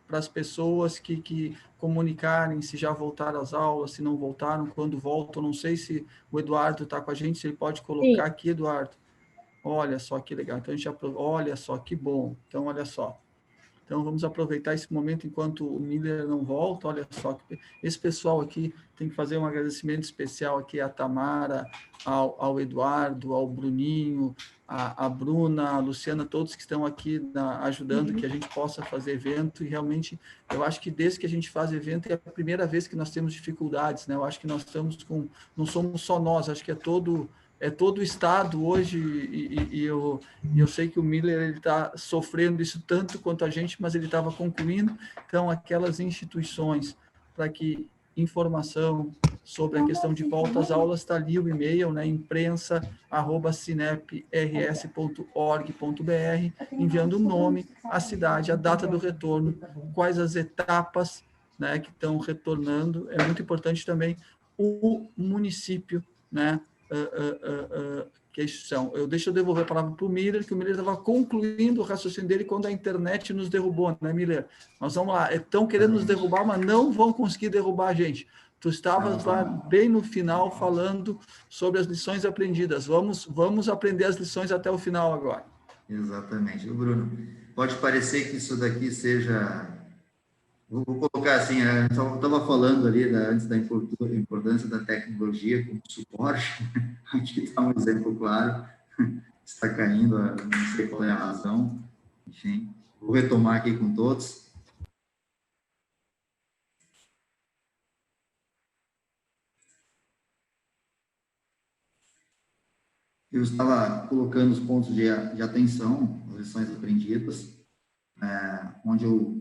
as pessoas que comunicarem se já voltaram às aulas, se não voltaram, quando voltam. Não sei se o Eduardo está com a gente, se ele pode colocar aqui, Eduardo. Olha só que legal. Então, olha só que bom. Então, olha só. Então, vamos aproveitar esse momento enquanto o Miller não volta. Olha só, esse pessoal aqui tem que fazer um agradecimento especial aqui à Tamara, ao Eduardo, ao Bruninho, a Bruna, a Luciana, todos que estão aqui ajudando que a gente possa fazer evento. E realmente, eu acho que desde que a gente faz evento é a primeira vez que nós temos dificuldades, né? Eu acho que nós estamos não somos só nós, acho que é todo o Estado hoje, e eu sei que o Miller está sofrendo isso tanto quanto a gente, mas ele estava concluindo. Então, aquelas instituições para que informação sobre a questão de volta às aulas, está ali o e-mail, né, imprensa@cinep-rs.org.br, enviando o nome, a cidade, a data do retorno, quais as etapas, né, que estão retornando. É muito importante também o município, né, questão. Deixa eu devolver a palavra para o Miller, que o Miller estava concluindo o raciocínio dele quando a internet nos derrubou, né, Miller? Nós vamos lá, estão querendo nos derrubar, mas não vão conseguir derrubar a gente. Tu estavas lá bem no final falando sobre as lições aprendidas. Vamos aprender as lições até o final agora. Exatamente. Bruno, pode parecer que isso daqui seja... Vou colocar assim, eu estava falando ali antes da importância da tecnologia como suporte. Aqui está um exemplo claro, está caindo, não sei qual é a razão. Enfim, vou retomar aqui com todos. Eu estava colocando os pontos de atenção, as lições aprendidas, onde eu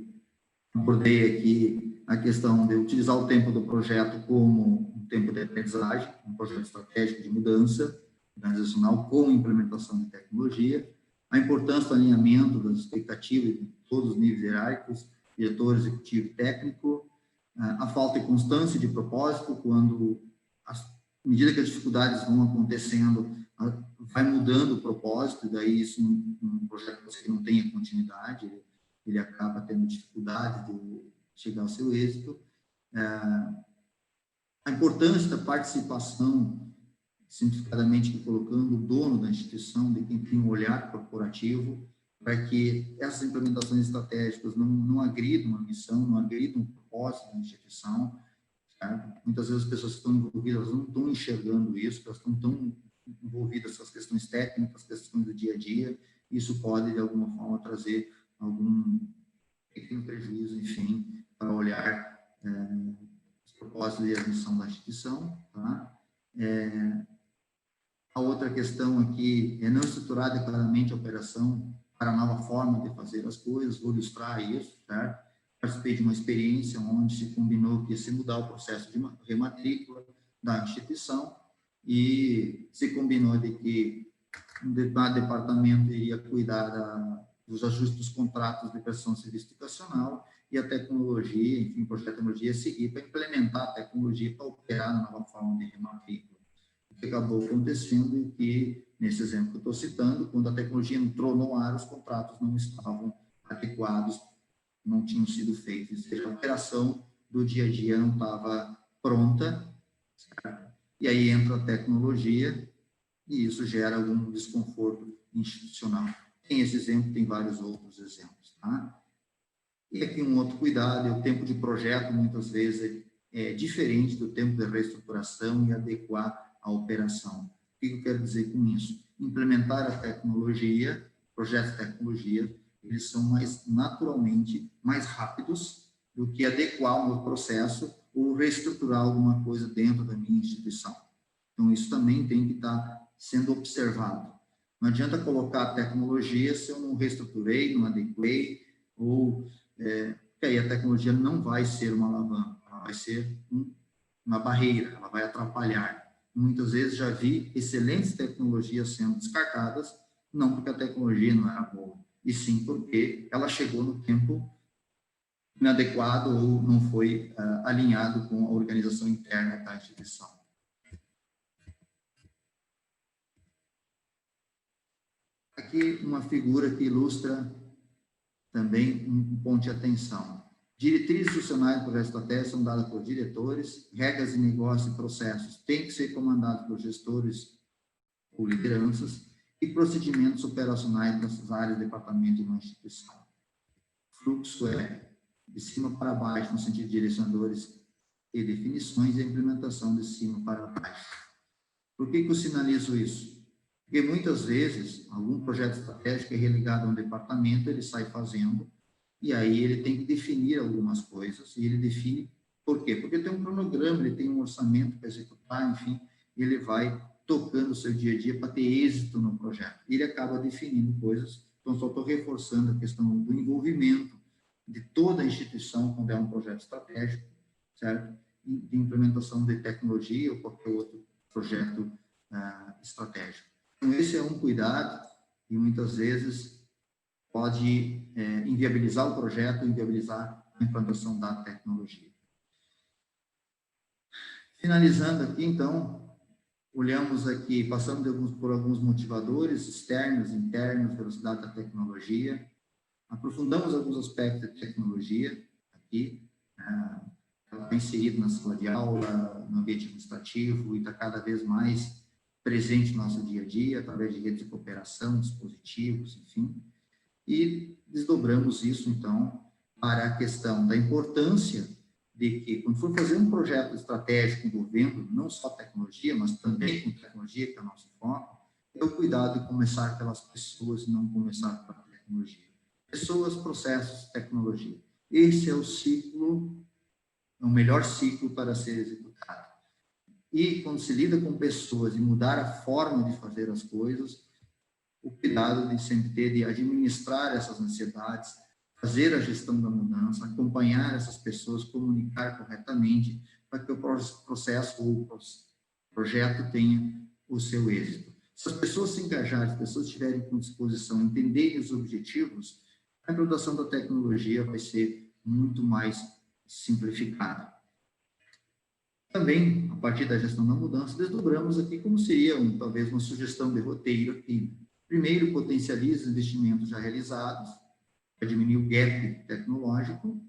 abordei aqui a questão de utilizar o tempo do projeto como um tempo de aprendizagem, um projeto estratégico de mudança organizacional com implementação de tecnologia, a importância do alinhamento das expectativas de todos os níveis hierárquicos, diretor, executivo e técnico, a falta de constância de propósito, quando, à medida que as dificuldades vão acontecendo, vai mudando o propósito, e daí isso, um projeto que não tenha continuidade, ele acaba tendo dificuldade de chegar ao seu êxito. A importância da participação, simplificadamente colocando o dono da instituição, de quem tem um olhar corporativo, para que essas implementações estratégicas não agridam a missão, não agridam o propósito da instituição. Certo? Muitas vezes as pessoas que estão envolvidas não estão enxergando isso, elas estão tão envolvidas com as questões técnicas, as questões do dia a dia. Isso pode, de alguma forma, trazer algum pequeno prejuízo, enfim, para olhar os propósitos e a missão da instituição. Tá? A outra questão aqui é não estruturar claramente a operação para a nova forma de fazer as coisas. Vou ilustrar isso, certo? Participei de uma experiência onde se combinou que ia se mudar o processo de rematrícula da instituição e se combinou de que o departamento iria cuidar dos ajustes dos contratos de prestação de serviço educacional e a tecnologia, enfim, o projeto de tecnologia seguir para implementar a tecnologia para operar na nova forma de rematrícula. O que acabou acontecendo é que, nesse exemplo que eu estou citando, quando a tecnologia entrou no ar, os contratos não estavam adequados, não tinham sido feitos, ou seja, a operação do dia a dia não estava pronta, certo? E aí entra a tecnologia e isso gera algum desconforto institucional. Tem esse exemplo, tem vários outros exemplos. Tá? E aqui um outro cuidado é o tempo de projeto, muitas vezes é diferente do tempo de reestruturação e adequar a operação. O que eu quero dizer com isso? Implementar a tecnologia, projetos de tecnologia, eles são naturalmente mais rápidos do que adequar o meu processo ou reestruturar alguma coisa dentro da minha instituição. Então, isso também tem que estar sendo observado. Não adianta colocar a tecnologia se eu não reestruturei, não adequei, ou que aí a tecnologia não vai ser uma alavanca, ela vai ser uma barreira, ela vai atrapalhar. Muitas vezes já vi excelentes tecnologias sendo descartadas, não porque a tecnologia não era boa, e sim porque ela chegou no tempo inadequado ou não foi alinhado com a organização interna da instituição. Aqui uma figura que ilustra também um ponto de atenção. Diretrizes institucionais do projeto estratégico são dadas por diretores, regras de negócio e processos têm que ser comandados por gestores ou lideranças e procedimentos operacionais nessas áreas de departamento de uma instituição. Fluxo é de cima para baixo, no sentido de direcionadores e definições, e a implementação de cima para baixo. Por que eu sinalizo isso? Porque muitas vezes, algum projeto estratégico é relegado a um departamento, ele sai fazendo, e aí ele tem que definir algumas coisas, e ele define por quê? Porque tem um cronograma, ele tem um orçamento para executar, enfim, ele vai tocando o seu dia a dia para ter êxito no projeto. Ele acaba definindo coisas, então só estou reforçando a questão do envolvimento de toda a instituição quando é um projeto estratégico, certo? De implementação de tecnologia ou qualquer outro projeto estratégico. Então, esse é um cuidado e muitas vezes pode inviabilizar o projeto, inviabilizar a implantação da tecnologia. Finalizando aqui, então, olhamos aqui, passamos por alguns motivadores externos, internos, velocidade da tecnologia, aprofundamos alguns aspectos de tecnologia aqui, ela está inserida na sala de aula, no ambiente administrativo e está cada vez mais presente no nosso dia a dia, através de redes de cooperação, dispositivos, enfim, e desdobramos isso, então, para a questão da importância de que, quando for fazer um projeto estratégico envolvendo não só tecnologia, mas também com tecnologia, que é o nosso foco, é o cuidado de começar pelas pessoas e não começar pela tecnologia. Pessoas, processos, tecnologia. Esse é o ciclo, é o melhor ciclo para ser executado. E quando se lida com pessoas e mudar a forma de fazer as coisas, o cuidado de sempre ter de administrar essas ansiedades, fazer a gestão da mudança, acompanhar essas pessoas, comunicar corretamente para que o processo ou o projeto tenha o seu êxito. Se as pessoas se engajarem, se as pessoas estiverem com disposição, entenderem os objetivos, a implantação da tecnologia vai ser muito mais simplificada. Também, a partir da gestão da mudança, desdobramos aqui como seria, talvez, uma sugestão de roteiro aqui. Primeiro, potencialize os investimentos já realizados, para diminuir o gap tecnológico.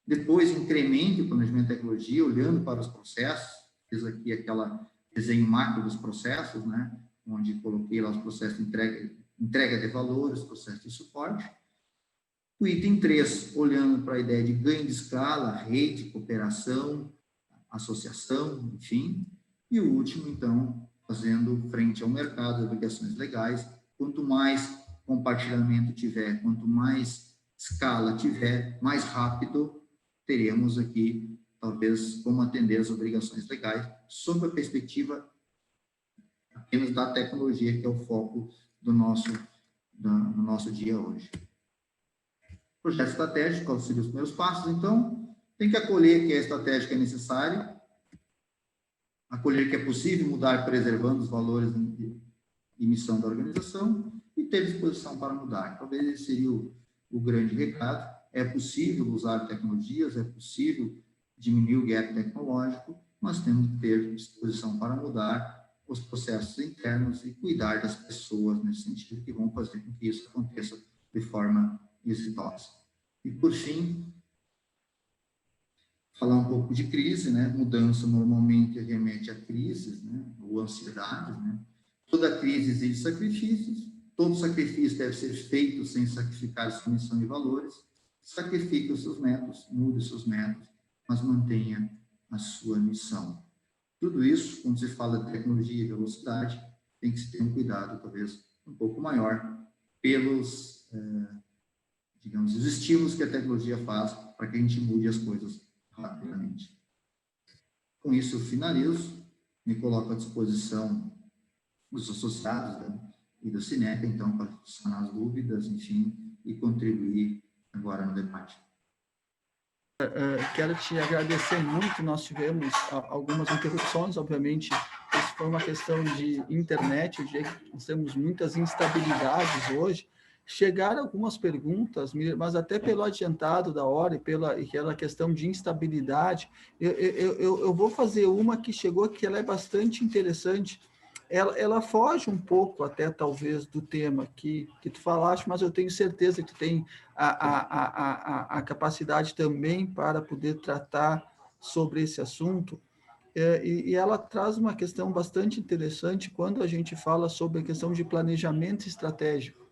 Depois, incremente o planejamento de tecnologia, olhando para os processos. Fiz aqui aquela desenho macro dos processos, né? Onde coloquei lá os processos de entrega de valores, processos de suporte. O item 3, olhando para a ideia de ganho de escala, rede, cooperação, associação, enfim. E o último, então, fazendo frente ao mercado, obrigações legais. Quanto mais compartilhamento tiver, quanto mais escala tiver, mais rápido teremos aqui, talvez, como atender as obrigações legais, sob a perspectiva apenas da tecnologia, que é o foco do nosso dia hoje. Projeto estratégico, quais seriam os primeiros passos? Então, tem que acolher que a estratégia é necessária, acolher que é possível mudar preservando os valores e missão da organização e ter disposição para mudar. Talvez esse seria o grande recado. É possível usar tecnologias, é possível diminuir o gap tecnológico, mas temos que ter disposição para mudar os processos internos e cuidar das pessoas nesse sentido, que vão fazer com que isso aconteça de forma exitosa. E, por fim, falar um pouco de crise, né? Mudança normalmente remete a crises, né? Ou ansiedades, né? Toda crise exige sacrifícios, todo sacrifício deve ser feito sem sacrificar sua missão e valores, sacrifique os seus métodos, mude os seus métodos, mas mantenha a sua missão. Tudo isso, quando se fala de tecnologia e velocidade, tem que se ter um cuidado, talvez, um pouco maior pelos, digamos, os estímulos que a tecnologia faz para que a gente mude as coisas rapidamente. Com isso, eu finalizo, me coloco à disposição dos associados, né, e do Cinep, então, para sanar as dúvidas, enfim, e contribuir agora no debate. Quero te agradecer muito. Nós tivemos algumas interrupções, obviamente, isso foi uma questão de internet, eu diria que nós temos muitas instabilidades hoje. Chegaram algumas perguntas, mas até pelo adiantado da hora e pela questão de instabilidade, eu vou fazer uma que chegou, que ela é bastante interessante. Ela foge um pouco até, talvez, do tema que tu falaste, mas eu tenho certeza que tu tem a capacidade também para poder tratar sobre esse assunto. E ela traz uma questão bastante interessante quando a gente fala sobre a questão de planejamento estratégico,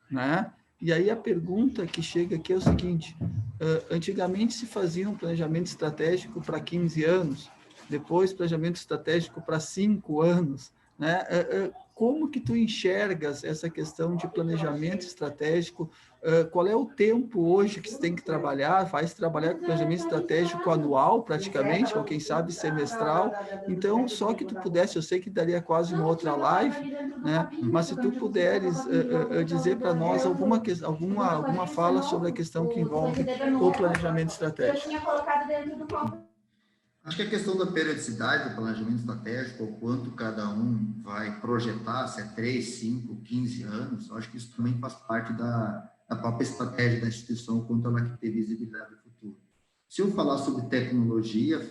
né? E aí a pergunta que chega aqui é o seguinte: antigamente se fazia um planejamento estratégico para 15 anos, depois planejamento estratégico para 5 anos, né? Como que tu enxergas essa questão de planejamento estratégico? Qual é o tempo hoje que você tem que trabalhar? Vai se trabalhar com planejamento estratégico anual, praticamente, ou quem sabe semestral. Então, só que tu pudesse, eu sei que daria quase uma outra live, né? Mas se tu puderes dizer para nós alguma fala sobre a questão que envolve o planejamento estratégico. Acho que a questão da periodicidade do planejamento estratégico, o quanto cada um vai projetar, se é 3, 5, 15 anos, acho que isso também faz parte da própria estratégia da instituição, o quanto ela quer ter visibilidade do futuro. Se eu falar sobre tecnologia,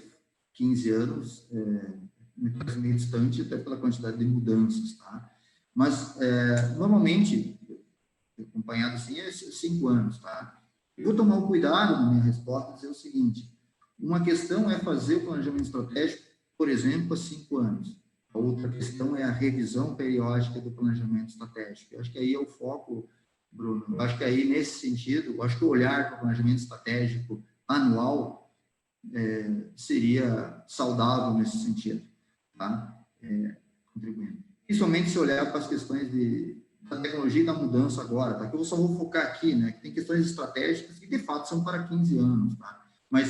15 anos, me parece meio distante, até pela quantidade de mudanças, tá? Mas, normalmente, acompanhado assim, é 5 anos, tá? Eu vou tomar um cuidado na minha resposta e dizer o seguinte: uma questão é fazer o planejamento estratégico, por exemplo, há 5 anos. A outra questão é a revisão periódica do planejamento estratégico. Eu acho que aí é o foco, Bruno. Eu acho que aí, nesse sentido, eu acho que o olhar para o planejamento estratégico anual seria saudável nesse sentido, tá? Contribuindo. Principalmente se olhar para as questões da tecnologia e da mudança agora, tá? Que eu só vou focar aqui, né? Que tem questões estratégicas que, de fato, são para 15 anos, tá? Mas,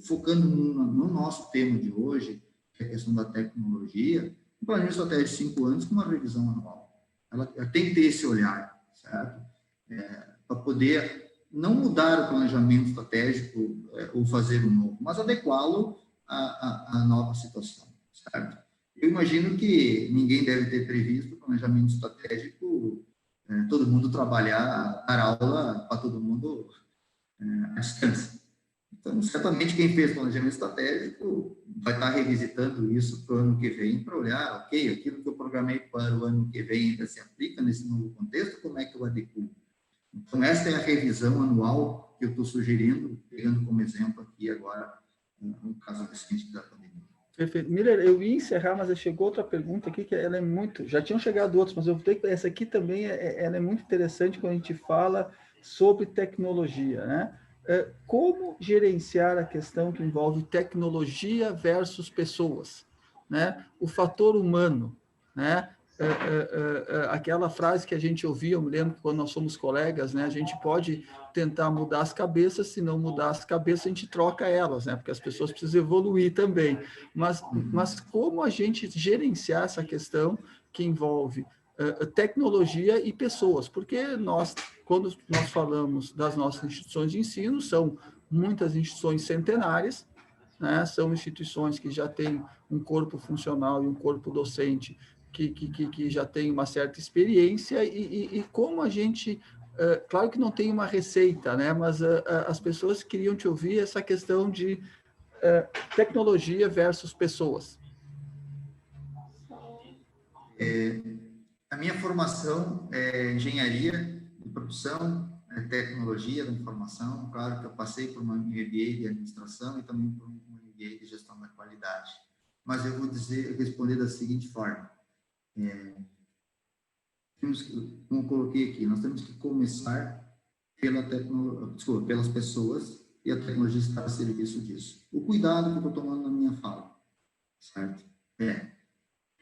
focando no nosso tema de hoje, que é a questão da tecnologia, o planejamento estratégico de 5 anos com uma revisão anual. Ela tem que ter esse olhar, certo? Para poder não mudar o planejamento estratégico ou fazer um novo, mas adequá-lo à nova situação, certo? Eu imagino que ninguém deve ter previsto o planejamento estratégico, todo mundo trabalhar, dar aula para todo mundo à distância. Então, certamente, quem fez planejamento estratégico vai estar revisitando isso para o ano que vem, para olhar, ok, aquilo que eu programei para o ano que vem ainda se aplica nesse novo contexto, como é que eu adequo? Então, esta é a revisão anual que eu estou sugerindo, pegando como exemplo aqui agora, no caso recente da pandemia. Perfeito. Miller, eu ia encerrar, mas chegou outra pergunta aqui, que ela é muito... Já tinham chegado outros, mas eu vou ter que... Essa aqui também ela é muito interessante quando a gente fala sobre tecnologia, né? Como gerenciar a questão que envolve tecnologia versus pessoas, né? O fator humano, né? Aquela frase que a gente ouvia, eu me lembro que quando nós somos colegas, né? A gente pode tentar mudar as cabeças, se não mudar as cabeças, a gente troca elas, né? Porque as pessoas precisam evoluir também. Mas como a gente gerenciar essa questão que envolve tecnologia e pessoas? Porque quando nós falamos das nossas instituições de ensino, são muitas instituições centenárias, né? São instituições que já têm um corpo funcional e um corpo docente que já tem uma certa experiência e como a gente... claro que não tem uma receita, né? Mas as pessoas queriam te ouvir essa questão de tecnologia versus pessoas. A minha formação é engenharia de produção, tecnologia da informação. Claro que eu passei por uma MBA de administração e também por uma MBA de gestão da qualidade. Mas eu vou responder da seguinte forma. Como eu coloquei aqui, nós temos que começar pelas pessoas, e a tecnologia está a serviço disso. O cuidado que eu estou tomando na minha fala, certo?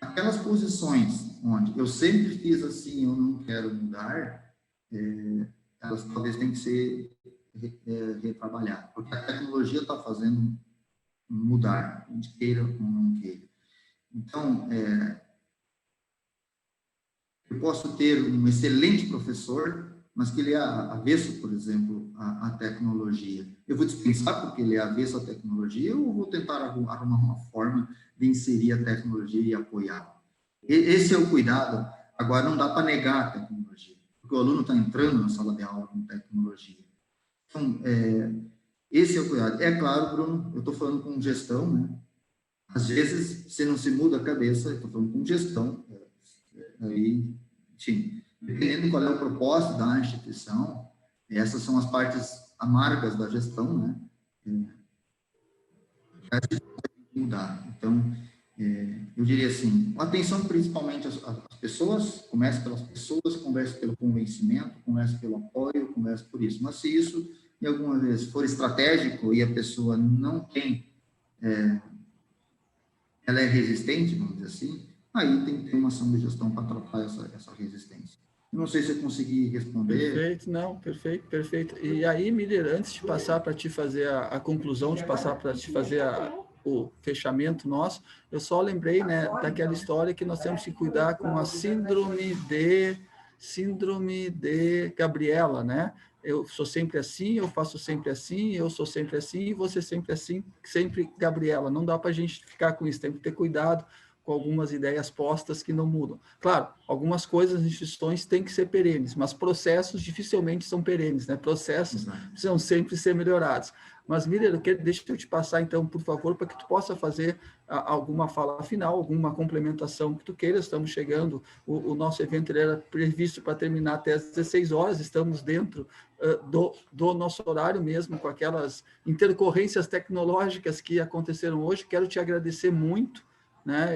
Aquelas posições onde eu sempre fiz assim, eu não quero mudar, elas talvez tenham que ser retrabalhadas, porque a tecnologia está fazendo mudar, a gente queira ou não queira. Então, eu posso ter um excelente professor, mas que ele é avesso, por exemplo, à tecnologia. Eu vou dispensar porque ele é avesso à tecnologia ou vou tentar arrumar uma forma de inserir a tecnologia e apoiar? Esse é o cuidado. Agora, não dá para negar a tecnologia, porque o aluno está entrando na sala de aula com tecnologia. Então, esse é o cuidado. É claro, Bruno, eu estou falando com gestão, né? Às vezes, você não se muda a cabeça, eu estou falando com gestão, aí, enfim, dependendo qual é o propósito da instituição, essas são as partes amargas da gestão, né? Mudar. Então, eu diria assim, atenção principalmente às pessoas, comece pelas pessoas, converse pelo convencimento, comece pelo apoio, comece por isso. Mas se isso, de alguma vez, for estratégico e a pessoa não tem, ela é resistente, vamos dizer assim, aí tem que ter uma ação de gestão para tratar essa resistência. Eu não sei se eu consegui responder. Perfeito, não, perfeito. E aí, Miller, antes de passar para te fazer a conclusão, de passar para te fazer o fechamento nosso, eu só lembrei, né, daquela história que nós temos que cuidar com a síndrome de Gabriela, né? Eu sou sempre assim, eu faço sempre assim, eu sou sempre assim, e você sempre assim, sempre Gabriela. Não dá para a gente ficar com isso, tem que ter cuidado com algumas ideias postas que não mudam. Claro, algumas coisas, instituições têm que ser perenes, mas processos dificilmente são perenes, né? Processos precisam sempre ser melhorados. Mas, Miller, deixa eu te passar, então, por favor, para que tu possa fazer alguma fala final, alguma complementação que tu queira. Estamos chegando, o nosso evento ele era previsto para terminar até às 16 horas, estamos dentro do nosso horário mesmo, com aquelas intercorrências tecnológicas que aconteceram hoje. Quero te agradecer muito, né?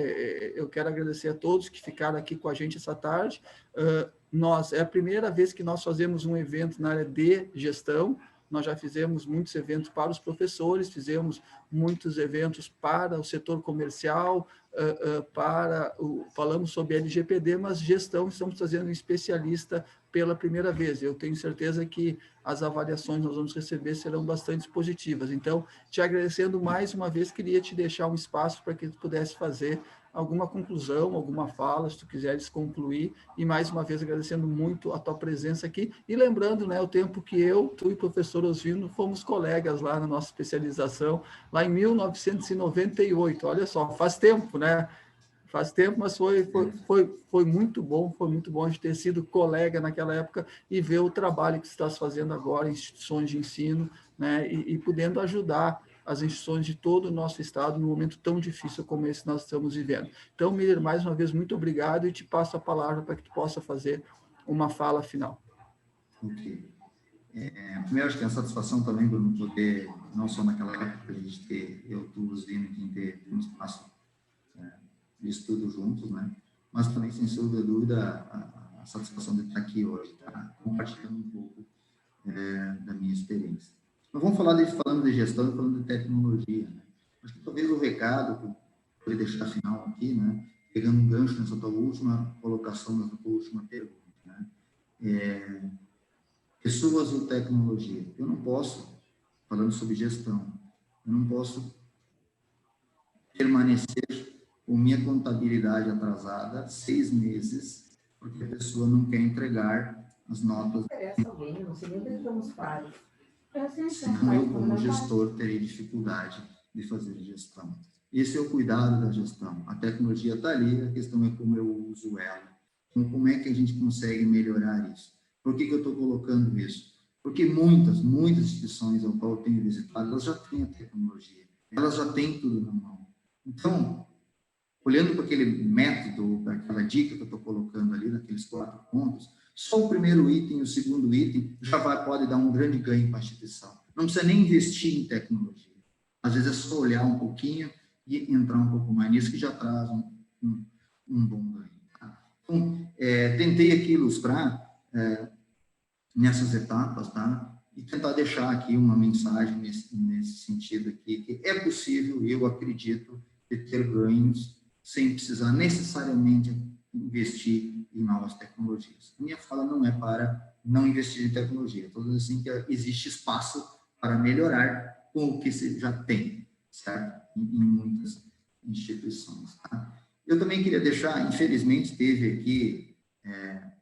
Eu quero agradecer a todos que ficaram aqui com a gente essa tarde. É a primeira vez que nós fazemos um evento na área de gestão. Nós já fizemos muitos eventos para os professores, fizemos muitos eventos para o setor comercial, falamos sobre LGPD, mas gestão estamos fazendo um especialista pela primeira vez. Eu tenho certeza que as avaliações que nós vamos receber serão bastante positivas. Então, te agradecendo mais uma vez, queria te deixar um espaço para que tu pudesse fazer alguma conclusão, alguma fala, se tu quiseres concluir, e mais uma vez agradecendo muito a tua presença aqui, e lembrando, né, o tempo que tu e o professor Oswino fomos colegas lá na nossa especialização, lá em 1998, olha só, faz tempo, né? Faz tempo, mas foi muito bom a gente ter sido colega naquela época e ver o trabalho que você está fazendo agora em instituições de ensino, né, e podendo ajudar as instituições de todo o nosso estado num momento tão difícil como esse que nós estamos vivendo. Então, Miller, mais uma vez, muito obrigado e te passo a palavra para que tu possa fazer uma fala final. Ok. Primeiro, acho que é uma satisfação também por poder, não só naquela época, a gente ter, eu, tu, os Vini, ter um espaço de estudo juntos, né? Mas também, sem dúvida, a satisfação de estar aqui hoje, tá? Compartilhando um pouco da minha experiência. Nós vamos falando de gestão e falando de tecnologia, né? Acho que talvez o recado que eu vou deixar final aqui, né? Pegando um gancho nessa tua última colocação, nessa tua última pergunta, né? Pessoas ou tecnologia? Eu não posso, falando sobre gestão, eu não posso permanecer com minha contabilidade atrasada 6 meses, porque a pessoa não quer entregar as notas. Senão eu, como gestor, terei dificuldade de fazer gestão. Esse é o cuidado da gestão. A tecnologia está ali, a questão é como eu uso ela. Então, como é que a gente consegue melhorar isso? Por que eu estou colocando isso? Porque muitas instituições ao qual eu tenho visitado, elas já têm a tecnologia, elas já têm tudo na mão. Então, olhando para aquele método, para aquela dica que eu estou colocando ali, naqueles 4 pontos, só o primeiro item e o segundo item pode dar um grande ganho para a instituição. Não precisa nem investir em tecnologia. Às vezes é só olhar um pouquinho e entrar um pouco mais nisso, que já traz um bom ganho. Tá? Então, tentei aqui ilustrar nessas etapas, tá? E tentar deixar aqui uma mensagem nesse sentido aqui, que é possível, eu acredito, ter ganhos sem precisar necessariamente investir em novas tecnologias. Minha fala não é para não investir em tecnologia, todos assim que existe espaço para melhorar com o que se já tem, certo? Em muitas instituições, tá? Eu também queria deixar, infelizmente teve aqui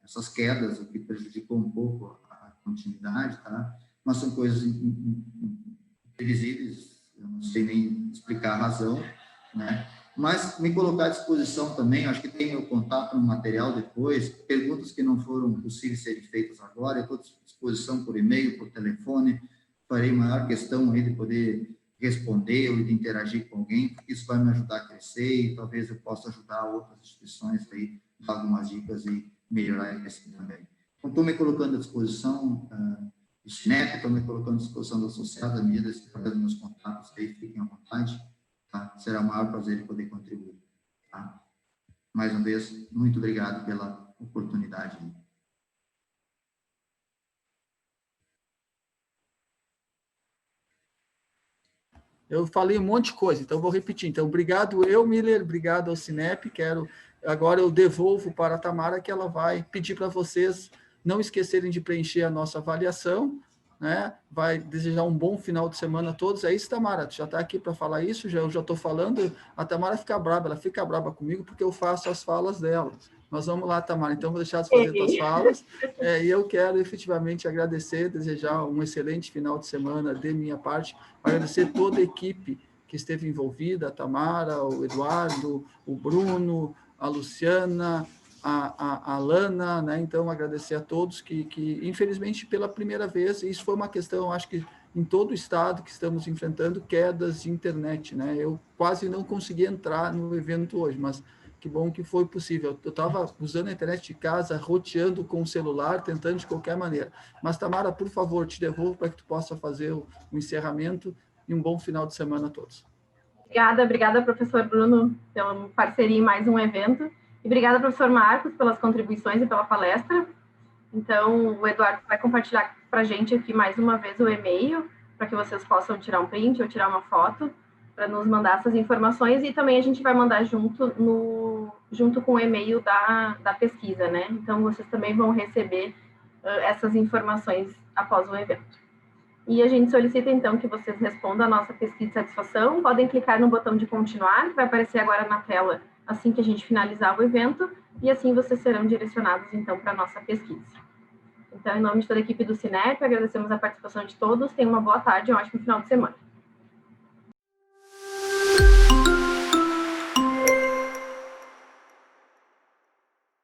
essas quedas, o que prejudicou um pouco a continuidade, tá? Mas são coisas imprevisíveis, eu não sei nem explicar a razão, né? Mas me colocar à disposição também, acho que tem meu contato no material depois, perguntas que não foram possíveis serem feitas agora, eu estou à disposição por e-mail, por telefone, farei maior questão aí de poder responder ou de interagir com alguém, porque isso vai me ajudar a crescer e talvez eu possa ajudar outras instituições aí, dar algumas dicas e melhorar esse também. Então, estou me colocando à disposição do Cinep, estou me colocando à disposição do associado, à medida que fazer meus contatos aí, fiquem à vontade, tá? Será um maior prazer de poder contribuir, tá? Mais uma vez, muito obrigado pela oportunidade. Eu falei um monte de coisa, então vou repetir. Então, obrigado Miller, obrigado ao Cinep, agora eu devolvo para a Tamara, que ela vai pedir para vocês não esquecerem de preencher a nossa avaliação, né? Vai desejar um bom final de semana a todos. É isso, Tamara, tu já está aqui para falar isso, eu já estou falando, a Tamara fica brava, ela fica brava comigo porque eu faço as falas dela. Mas vamos lá, Tamara, então vou deixar de fazer tuas falas, e eu quero efetivamente agradecer, desejar um excelente final de semana de minha parte, agradecer toda a equipe que esteve envolvida, a Tamara, o Eduardo, o Bruno, a Luciana, a Lana, né? Então agradecer a todos que infelizmente pela primeira vez, isso foi uma questão, acho que em todo o estado que estamos enfrentando quedas de internet, né? Eu quase não consegui entrar no evento hoje, mas que bom que foi possível. Eu estava usando a internet de casa, roteando com o celular, tentando de qualquer maneira. Mas, Tamara, por favor, te devolvo para que tu possa fazer o encerramento e um bom final de semana a todos. Obrigada, professor Bruno, pela parceria em mais um evento. E obrigada, professor Marcos, pelas contribuições e pela palestra. Então, o Eduardo vai compartilhar para a gente aqui mais uma vez o e-mail, para que vocês possam tirar um print ou tirar uma foto, para nos mandar essas informações, e também a gente vai mandar junto com o e-mail da pesquisa, né? Então, vocês também vão receber essas informações após o evento. E a gente solicita, então, que vocês respondam a nossa pesquisa de satisfação. Podem clicar no botão de continuar, que vai aparecer agora na tela assim que a gente finalizar o evento, e assim vocês serão direcionados, então, para a nossa pesquisa. Então, em nome de toda a equipe do Cinep, agradecemos a participação de todos. Tenham uma boa tarde e um ótimo final de semana.